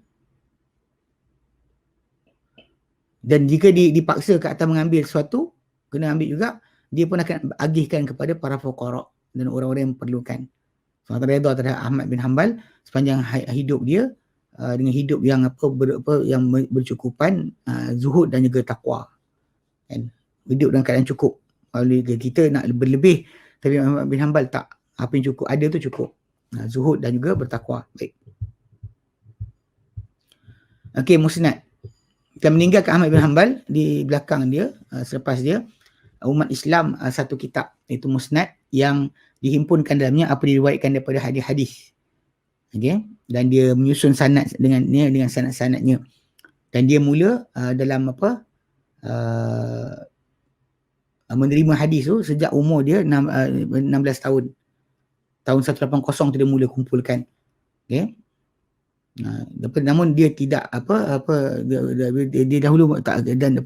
Dan jika dipaksa ke atas mengambil sesuatu, kena ambil juga, dia pun akan agihkan kepada para fuqara dan orang-orang yang memerlukan. So, redha terhadap Ahmad bin Hanbal sepanjang hidup dia, dengan hidup yang yang bercukupan, zuhud dan juga takwa. Kan? Hidup dalam keadaan cukup. Kalau kita nak berlebih, tapi Ahmad bin Hanbal tak. Apa yang cukup, ada tu cukup. Zuhud dan juga bertakwa. Baik. Okey, musnad. Kita meninggalkan Ahmad bin Hanbal, di belakang dia, selepas dia, umat Islam satu kitab, iaitu musnad, yang dihimpunkan dalamnya apa diriwayatkan daripada hadis-hadis. Okay? Dan dia menyusun sanad dengan sanad-sanadnya. Dan dia mula dalam menerima hadis tu sejak umur dia 16 tahun. Tahun 180 tu dia mula kumpulkan. Okay? Namun dia tidak dia dahulu tak, dan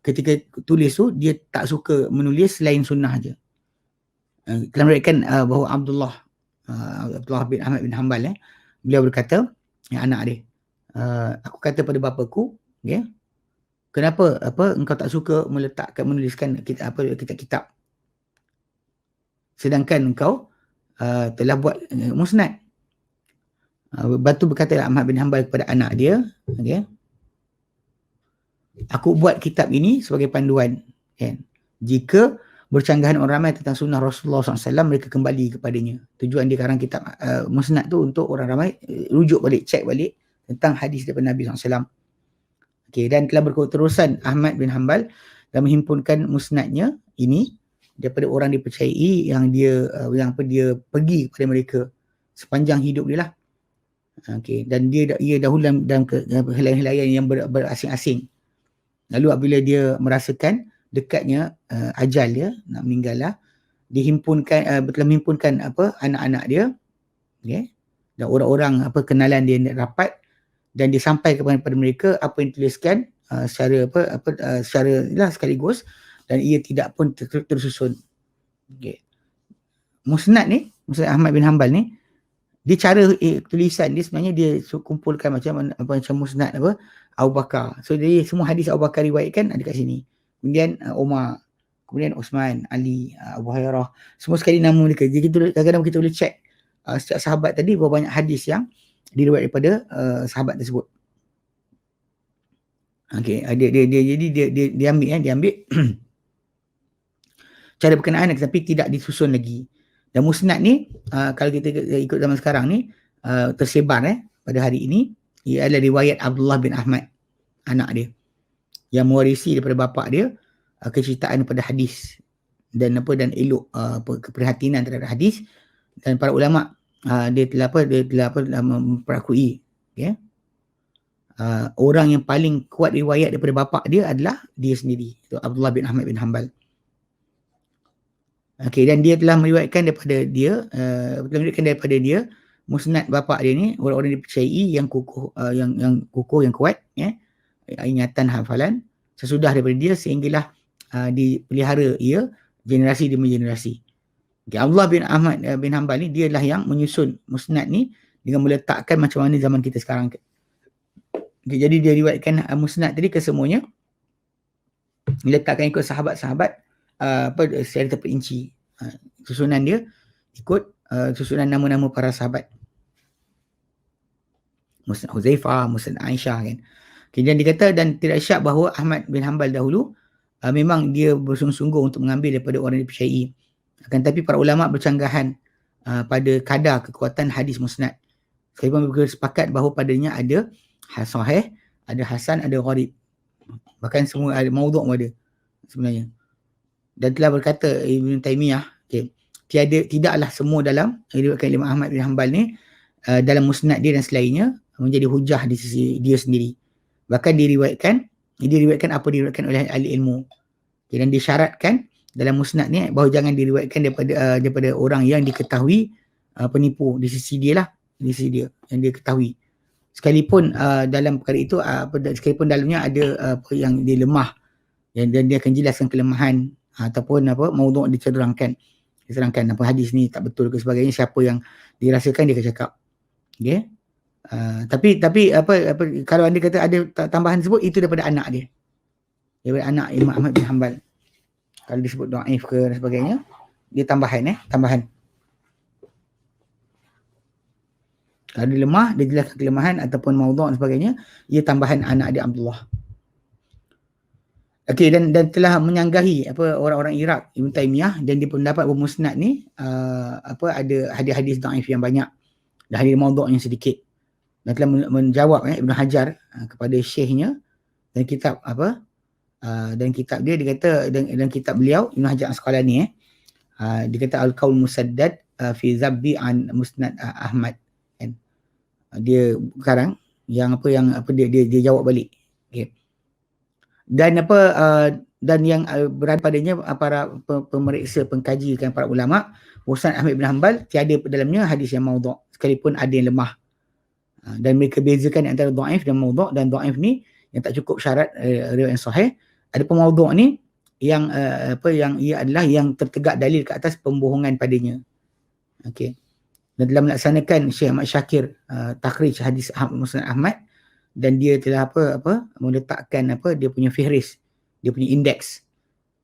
ketika tulis tu dia tak suka menulis selain sunnah aja. Kita meriwayatkan bahawa Abdullah bin Ahmad bin Hanbal, beliau berkata, yang anak dia, aku kata pada bapaku, okay, kenapa engkau tak suka menuliskan kitab-kitab, sedangkan engkau telah buat musnad. Lepas tu berkata Ahmad bin Hanbal kepada anak dia, okay, aku buat kitab ini sebagai panduan, kan? Jika bercanggahan orang ramai tentang sunnah Rasulullah SAW, mereka kembali kepadanya. Tujuan dia karang kitab musnad tu untuk orang ramai rujuk balik, cek balik tentang hadis daripada Nabi SAW. Okay, dan telah berketerusan Ahmad bin Hanbal dan menghimpunkan musnadnya ini daripada orang dipercayai yang dia dia pergi kepada mereka sepanjang hidup dia lah. Okay, dan ia dahulu dalam helai-helaian yang berasing-asing. Lalu apabila dia merasakan dekatnya ajal dia nak meninggal lah, telah menghimpunkan anak-anak dia, okay, dan orang-orang kenalan dia rapat, dan disampaikan kepada mereka apa yang dituliskan secara lah sekaligus, dan ia tidak pun tersusun. Okay. Musnad Ahmad bin Hanbal ni, dia cara tulisan dia sebenarnya dia kumpulkan macam musnad Abu Bakar. So dia semua hadis Abu Bakar riwayatkan ada kat sini. Kemudian Umar, kemudian Osman, Ali, Abu Hurairah, semua sekali nama mereka. Jadi kadang-kadang kita boleh check setiap sahabat tadi berapa banyak hadis yang diriwayat daripada sahabat tersebut. Okey, dia ambil cara berkenaan tapi tidak disusun lagi. Dan musnad ni kalau kita ikut zaman sekarang ni tersebar pada hari ini, ia adalah riwayat Abdullah bin Ahmad, anak dia, yang mewarisi daripada bapa dia kecintaan pada hadis dan elok keprihatinan terhadap hadis. Dan para ulama dia telah memperakui, okay? Orang yang paling kuat riwayat daripada bapa dia adalah dia sendiri, itu Abdullah bin Ahmad bin Hanbal. Okey, dan dia telah meriwayatkan daripada dia musnad bapa dia ni, orang-orang dipercayai yang kukuh, yang kuat, ya, ingatan, hafalan sesudah daripada dia, sehinggalah dipelihara ia generasi demi generasi. Okay, Abdullah bin Ahmad bin Hanbal ni dia lah yang menyusun musnad ni dengan meletakkan macam mana zaman kita sekarang. Okay, jadi dia riwayatkan musnad tadi kesemuanya diletakkan ikut sahabat-sahabat secara terperinci. Susunan dia ikut susunan nama-nama para sahabat. Musnad Huzaifah, Musnad Aisyah, kan. Kemudian dikata, dan tidak syak bahawa Ahmad bin Hanbal dahulu memang dia bersungguh-sungguh untuk mengambil daripada orang yang dipercayai. Akan tetapi para ulama bercanggahan pada kadar kekuatan hadis musnad. Sekalipun mereka sepakat bahawa padanya ada sahih, ada hasan, ada gharib. Bahkan semua ada maudhu' ada sebenarnya. Dan telah berkata Ibn Taymiyah, okay, tidaklah semua dalam diriwayatkan Imam Ahmad bin Hanbal ni dalam musnad dia dan selainnya menjadi hujah di sisi dia sendiri. Bahkan diriwayatkan apa diriwayatkan oleh ahli ilmu. Okay, dan disyaratkan dalam musnad ni bahawa jangan diriwayatkan daripada orang yang diketahui penipu di sisi dia lah, di sisi dia yang dia ketahui. Sekalipun dalam perkara itu sekalipun dalamnya ada yang dia lemah, dan dia akan jelaskan kelemahan ataupun maudhu' diterangkan apa hadis ni tak betul ke sebagainya, siapa yang dirasakan dia akan cakap. Okay? Tapi kalau anda kata ada tambahan sebut, itu daripada anak dia, daripada anak Imam Ahmad bin Hanbal. Kalau disebut dhaif ke dan sebagainya, dia tambahan. Kalau dia lemah, dia jelaskan kelemahan ataupun maudhu' dan sebagainya, ia tambahan anak dia Abdullah. Okey, dan telah menyanggahi orang-orang Iraq Ibn Taymiyah, dan dia pendapat bahawa musnad ni ada hadis-hadis dhaif yang banyak dan hadis maudhu' yang sedikit. Dan telah menjawab Ibn Hajar kepada syekhnya dan kitab dan kitab dia kata, dan kitab beliau Ibn Hajar Asqalani dia kata Al-Qaul Musaddad fi Zabbi an Musnad Ahmad, kan. Dia sekarang yang dia jawab balik. Okey. Dan dan yang berada padanya para pemeriksa, pengkaji, kan, para ulama, Musnad Ahmad bin Hanbal tiada dalamnya hadis yang maudhu', sekalipun ada yang lemah. Dan mereka bezakan antara dhaif dan maudhu', dan dhaif ni yang tak cukup syarat riwayat yang sahih. Ada maudhu' ni yang yang ia adalah yang tertegak dalil ke atas pembohongan padanya. Okey. Dan dalam melaksanakan Syekh Ahmad Syakir takhrij hadis Musnad Ahmad, dan dia telah meletakkan dia punya fihris, dia punya indeks.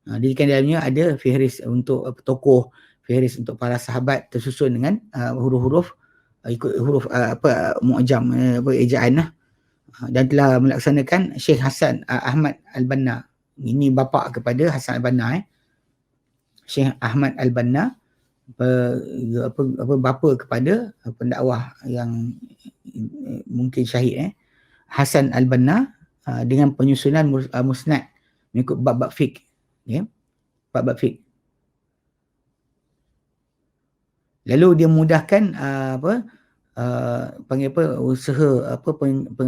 Dia kan dalamnya ada fihris untuk tokoh, fihris untuk para sahabat tersusun dengan huruf-huruf ikut huruf mu'jam, ejaan lah. Dan telah melaksanakan Syekh Hasan Ahmad Al-Banna. Ini bapa kepada Hasan Al-Banna. Syekh Ahmad Al-Banna bapa kepada pendakwah yang mungkin syahid Hasan Al-Banna, dengan penyusunan musnad mengikut bab-bab fiqh, bab-bab fiqh. Lalu dia mudahkan panggil usaha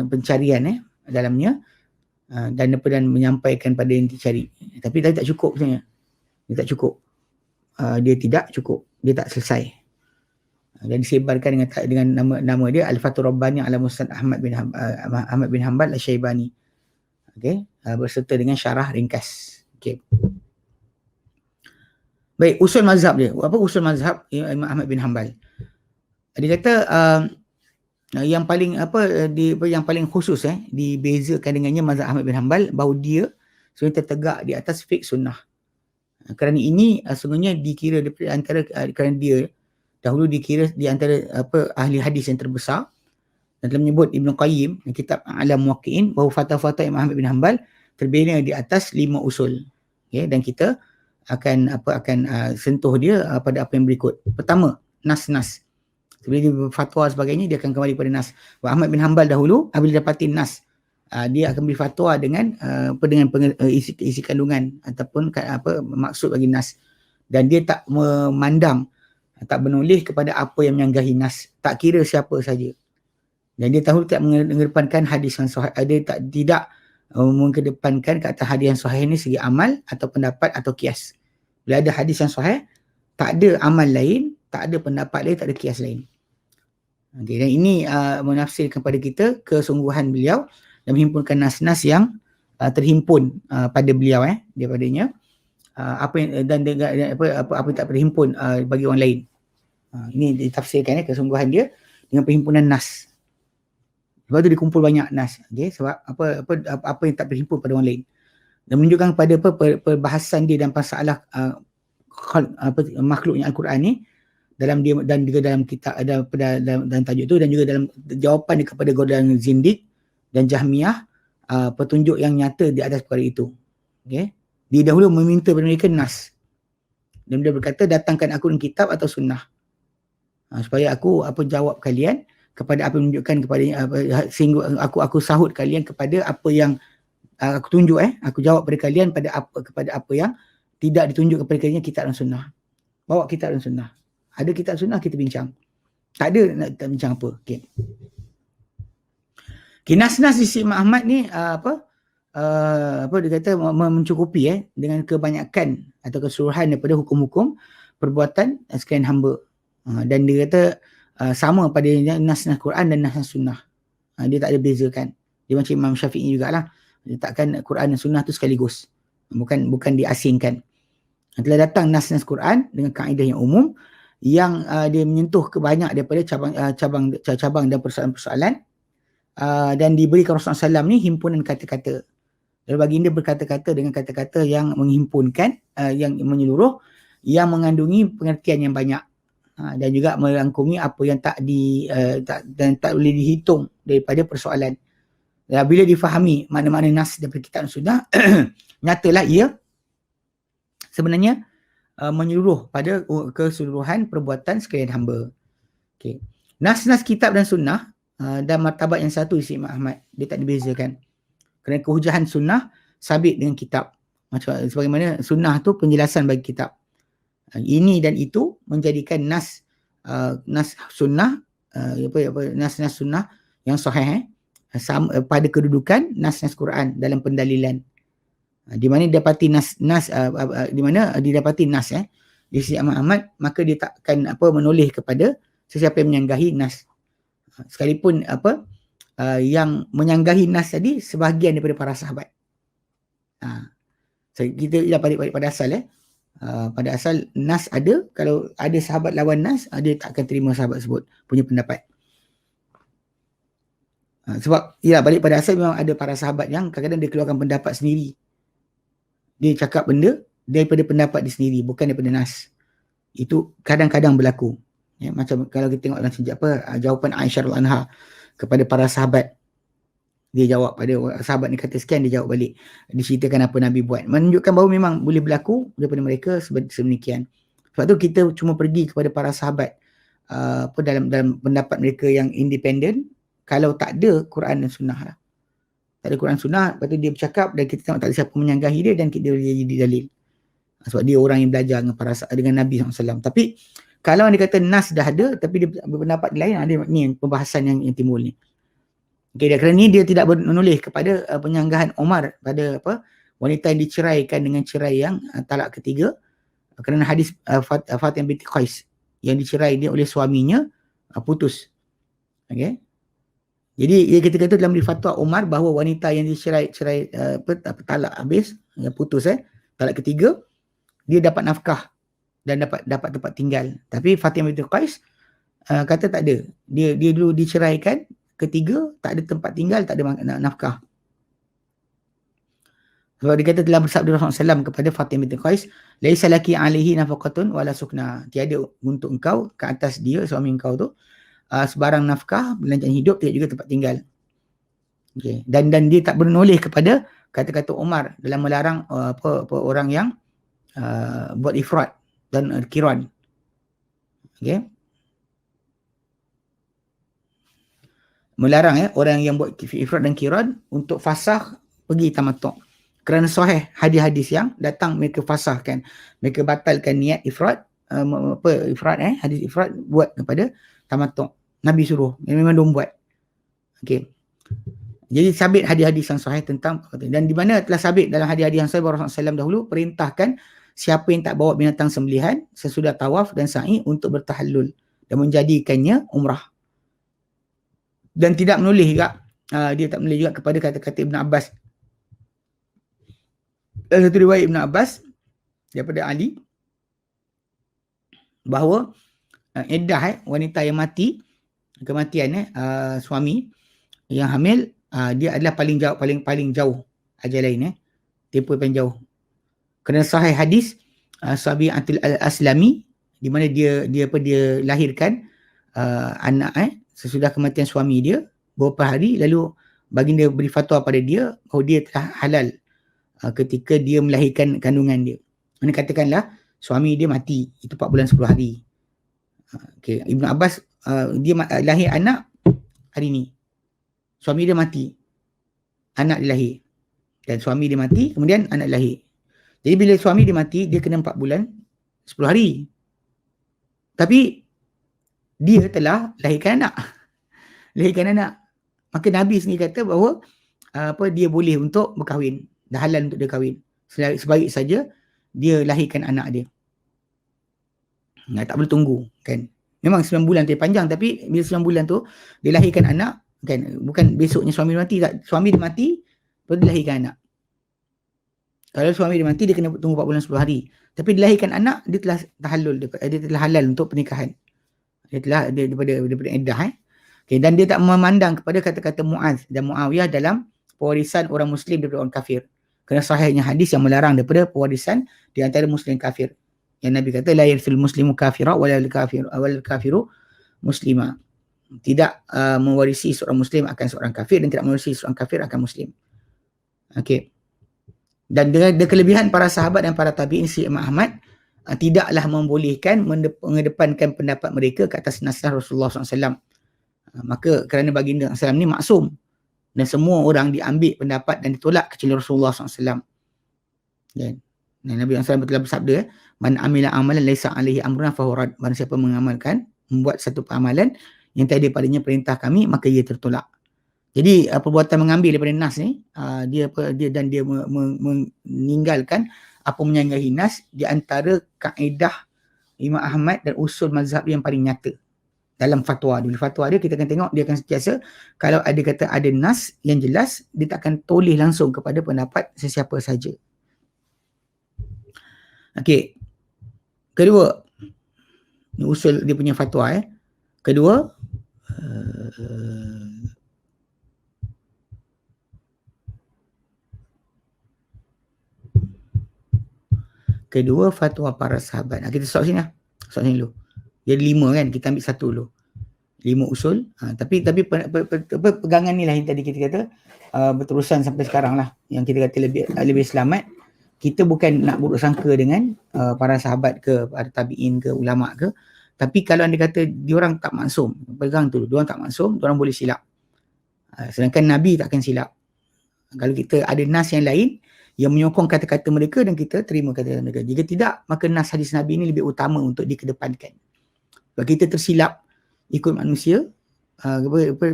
pencarian dalamnya, dan menyampaikan pada yang dicari. Tapi tak cukup sebenarnya. Dia tak cukup. Dia tidak cukup. Dia tak selesai. Dan disebarkan dengan nama dia Al-Fathur Rabbani ala Musnad Ahmad bin Hanbal Al-Syaibani. Okey, berserta dengan syarah ringkas. Okey. Baik, usul mazhab dia. Apa usul mazhab Imam Ahmad bin Hanbal? Dia kata yang paling yang paling khusus dibezakan dengannya mazhab Ahmad bin Hanbal, bahawa dia sebenarnya tertegak di atas fiqh sunnah. Kerana ini sesungguhnya dikira antara kerana dia dahulu dikira di antara ahli hadis yang terbesar, dan telah menyebut Ibn Qayyim dalam kitab A'lam Muwaqqi'in bahawa fatwa-fatwa Imam Ahmad bin Hanbal terbina di atas 5 usul. Okay, dan kita akan sentuh dia pada apa yang berikut. Pertama, nas-nas. Sebelum dia berfatwa sebagainya, dia akan kembali pada nas. Ahmad bin Hanbal dahulu apabila dapati nas, dia akan beri fatwa dengan isi kandungan ataupun maksud bagi nas, dan dia tak memandang, tak menoleh kepada apa yang menyanggahi nas, tak kira siapa saja. Dan dia tahu tak mengedepankan hadis yang sahih, dia tidak mengedepankan kata hadis yang sahih ni segi amal atau pendapat atau kias. Bila ada hadis yang sahih, tak ada amal lain, tak ada pendapat lain, tak ada kias lain. Okay, dan ini menafsirkan kepada kita kesungguhan beliau dan menghimpunkan nas-nas yang terhimpun pada beliau daripadanya, apa yang apa yang tak terhimpun bagi orang lain. Ini ditafsirkan kesungguhan dia dengan perhimpunan nas. Sebab tu dikumpul banyak nas. Okay? Sebab apa yang tak terhimpun pada orang lain. Dan menunjukkan kepada perbahasan dia dan masalah makhluknya Al-Quran ni dalam dia, dan juga dalam kitab dalam tajuk tu, dan juga dalam jawapan dia kepada godaan Zindiq dan Jahmiyah, petunjuk yang nyata di atas perkara itu. Okay? Dia dahulu meminta kepada mereka nas. Dan dia berkata, datangkan aku dengan kitab atau sunnah. Supaya aku jawab kalian kepada apa yang menunjukkan kepada sehingga aku sahut kalian kepada apa yang aku tunjuk aku jawab kepada kalian kepada apa yang tidak ditunjuk kepada kalian kitab dan sunnah. Bawa kitab dan sunnah. Ada kitab sunnah kita bincang. Tak ada nak bincang apa. Okey. Nas-nas di Imam Ahmad ni dia kata mencukupi dengan kebanyakan atau keseluruhan daripada hukum-hukum perbuatan sekalian hamba. Dan dia kata sama pada nas-nas Quran dan nas-nas sunnah. Dia tak ada bezakan. Dia macam Imam Syafi'i jugalah. Dia letakkan Quran dan sunnah tu sekaligus. Bukan diasingkan. Telah datang nas-nas Quran dengan kaedah yang umum yang dia menyentuh ke banyak daripada cabang dan persoalan-persoalan, dan diberikan Rasulullah SAW ni himpunan kata-kata. Lalu baginda berkata-kata dengan kata-kata yang menghimpunkan, yang menyeluruh, yang mengandungi pengertian yang banyak. Dan juga merangkumi apa yang tak boleh dihitung daripada persoalan. Dan bila difahami mana-mana nas daripada kitab dan sunnah, nyatalah ia sebenarnya menyeluruh pada keseluruhan perbuatan sekalian hamba. Okay. Nas-nas kitab dan sunnah dan martabat yang satu isi Imam Ahmad, dia tak dibezakan. Kerana kehujahan sunnah sabit dengan kitab. Sebagaimana sunnah tu penjelasan bagi kitab. Ini dan itu menjadikan nas sunnah nas sunnah yang sahih sama pada kedudukan nas Quran dalam pendalilan. Di mana didapati di mana didapati nas di sisi Imam Ahmad, maka dia takkan menoleh kepada sesiapa yang menyanggahi nas, sekalipun yang menyanggahi nas tadi sebahagian daripada para sahabat. Kita dah balik pada asal pada asal nas ada, kalau ada sahabat lawan nas, dia tak akan terima sahabat tersebut punya pendapat. Sebab balik pada asal memang ada para sahabat yang kadang-kadang dia keluarkan pendapat sendiri. Dia cakap benda daripada pendapat dia sendiri, bukan daripada nas. Itu kadang-kadang berlaku. Ya, macam kalau kita tengok dalam jawapan Aisyah radhiyallahu anha kepada para sahabat, dia jawab pada sahabat ni kata sekian, dia jawab balik, diceritakan apa Nabi buat, menunjukkan bahawa memang boleh berlaku daripada mereka sedemikian. Sebab tu kita cuma pergi kepada para sahabat apa dalam pendapat mereka yang independen kalau tak ada Quran dan Sunnah lah. Tak ada Quran Sunnah, lepas tu dia bercakap dan kita tengok tak ada siapa menyanggahi dia dan dia jadi dalil. Sebab dia orang yang belajar dengan Nabi SAW. Tapi kalau dia kata nas dah ada tapi dia berpendapat lain, ada ni pembahasan yang timbul ni. Okay, kerana ni dia tidak menulis kepada penyanggahan Umar pada wanita yang diceraikan dengan cerai yang talak ketiga, kerana hadis Fatimah binti Qais yang dicerai dia oleh suaminya putus. Okay. Jadi kita kata dalam fatwa Umar bahawa wanita yang dicerai talak habis, putus talak ketiga, dia dapat nafkah dan dapat tempat tinggal. Tapi Fatimah binti Qais kata tak ada. Dia dulu diceraikan, ketiga tak ada tempat tinggal, tak ada nafkah. Sebab dia kata telah bersabda Rasulullah SAW kepada Fatimah binti Qais, laisa laki alaihi nafaqatun wala sukna. Tiada untuk engkau ke atas dia, suami engkau tu, sebarang nafkah, belanjaan hidup, tidak juga tempat tinggal. Okay. Dan dia tak menoleh kepada kata-kata Umar dalam melarang orang yang buat ifrat dan kiran. Okay. Melarang orang yang buat ifrat dan kiran untuk fasah pergi tamattu'. Kerana sahih hadis-hadis yang datang mereka fasahkan, mereka batalkan niat ifrat, hadis ifrat buat kepada tamattu'. Nabi suruh, memang dia buat. Okey. Jadi sabit hadis-hadis yang sahih tentang, dan di mana telah sabit dalam hadis-hadis yang sahih Rasulullah SAW dahulu perintahkan siapa yang tak bawa binatang sembelihan sesudah tawaf dan sa'i untuk bertahallul dan menjadikannya umrah. Dan tidak menulis juga, dia tak menulis juga kepada kata-kata Ibn Abbas. Satu riwayat Ibn Abbas daripada Ali bahawa iddah wanita yang mati kematian suami yang hamil, dia adalah paling jauh ajalain, tempoh paling jauh. Kerana sahih hadis Sabi Al-Aslami di mana dia lahirkan anak sesudah kematian suami dia beberapa hari, lalu baginda beri fatwa pada dia bahawa dia telah halal ketika dia melahirkan kandungan dia. Mana katakanlah suami dia mati, itu 4 bulan 10 hari. Okay. Ibn Abbas dia lahir anak hari ni, suami dia mati, anak dia lahir, dan suami dia mati, kemudian anak lahir. Jadi bila suami dia mati, dia kena 4 bulan 10 hari. Tapi dia telah lahirkan anak. Maka Nabi sendiri kata bahawa dia boleh untuk berkahwin, dah halal untuk dia kahwin, sebaik saja dia lahirkan anak dia. Tak boleh tunggu kan. Memang 9 bulan tu panjang, tapi bila 9 bulan tu dia lahirkan anak kan, bukan besoknya suami dia mati, tak. Suami dia mati baru dia lahirkan anak. Kalau suami dia mati, dia kena tunggu 4 bulan 10 hari. Tapi dilahirkan anak, dia telah tahallul, dia telah halal untuk pernikahan. Dia telah daripada iddah. Okay, dan dia tak memandang kepada kata-kata Muaz dan Muawiyah dalam pewarisan orang Muslim daripada orang kafir. Kerana sahihnya hadis yang melarang daripada pewarisan di antara Muslim kafir. Yang Nabi kata, la yarithul muslimu kafira walal kafiru muslima. Tidak mewarisi seorang Muslim akan seorang kafir, dan tidak mewarisi seorang kafir akan Muslim. Okey. Dan dengan kelebihan para sahabat dan para tabi'in, si Imam Ahmad tidaklah membolehkan mengedepankan pendapat mereka ke atas nasihat Rasulullah SAW. Maka kerana baginda SAW ni maksum, dan semua orang diambil pendapat dan ditolak kecuali Rasulullah SAW. Dan Nabi SAW telah bersabda, man amila amalan laisa alaihi amruna fahuwa rad. Barang siapa membuat satu amalan yang tak ada padanya perintah kami, maka ia tertolak. Jadi perbuatan mengambil daripada nas ni, dia meninggalkan apa menyanggahi nas di antara kaedah Imam Ahmad dan usul mazhab yang paling nyata dalam fatwa. Di fatwa dia kita akan tengok, dia akan sentiasa kalau ada kata ada nas yang jelas, dia tak akan toleh langsung kepada pendapat sesiapa saja. Okey. Kedua, ni usul dia punya fatwa. Kedua, fatwa para sahabat. Kita stop sini lah. Stop sini dulu. Jadi 5 kan, kita ambil satu dulu. 5 usul. Tapi pegangan ni lah yang tadi kita kata berterusan sampai sekarang lah. Yang kita kata lebih selamat. Kita bukan nak buruk sangka dengan para sahabat ke, para tabi'in ke, ulama' ke. Tapi kalau anda kata diorang tak maksum, pegang tu, diorang tak maksum, diorang boleh silap. Sedangkan Nabi takkan silap. Kalau kita ada nas yang lain yang menyokong kata-kata mereka dan kita terima kata mereka. Jika tidak, maka nas hadis Nabi ini lebih utama untuk dikedepankan. Kalau kita tersilap ikut manusia,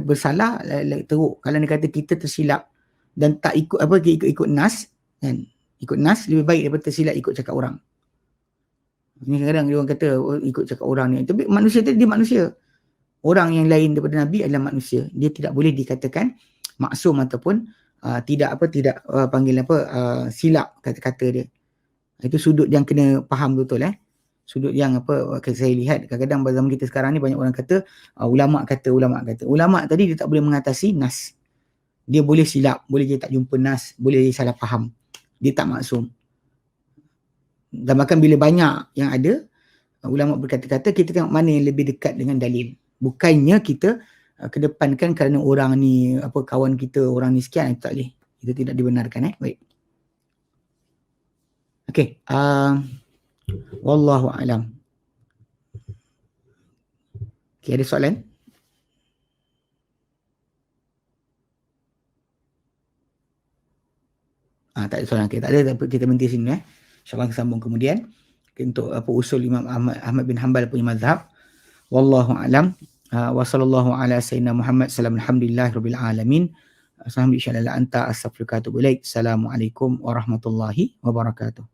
bersalah teruk. Kalau anda kata kita tersilap dan tak ikut nas, kan? Ikut nas lebih baik daripada tersilap ikut cakap orang. Ini kadang-kadang dia orang kata ikut cakap orang ni. Tapi manusia tu dia manusia. Orang yang lain daripada Nabi adalah manusia. Dia tidak boleh dikatakan maksum ataupun silap kata-kata dia. Itu sudut yang kena faham betul Sudut yang saya lihat kadang-kadang pada zaman kita sekarang ni banyak orang kata ulama' kata. Ulama' tadi dia tak boleh mengatasi nas. Dia boleh silap, boleh dia tak jumpa nas, boleh dia salah faham. Dia tak maksum. Dan bahkan bila banyak yang ada ulama' berkata-kata, kita tengok mana yang lebih dekat dengan dalil. Bukannya kita kedepankan kerana orang ni kawan kita, orang ni sekian, itu tak boleh. Itu tidak dibenarkan. Baik. Okey. Wallahu a'lam. Okey, ada soalan? Tak ada soalan. Okay, tak ada, kita berhenti sini. InsyaAllah kita sambung kemudian. Untuk usul Imam Ahmad bin Hanbal punya mazhab. Wallahu a'lam. Wa sallallahu ala sayyidina Muhammad sallallahu alhamdulillahi rabbil alamin. Assalamualaikum warahmatullahi wabarakatuh. Assalamualaikum warahmatullahi wabarakatuh.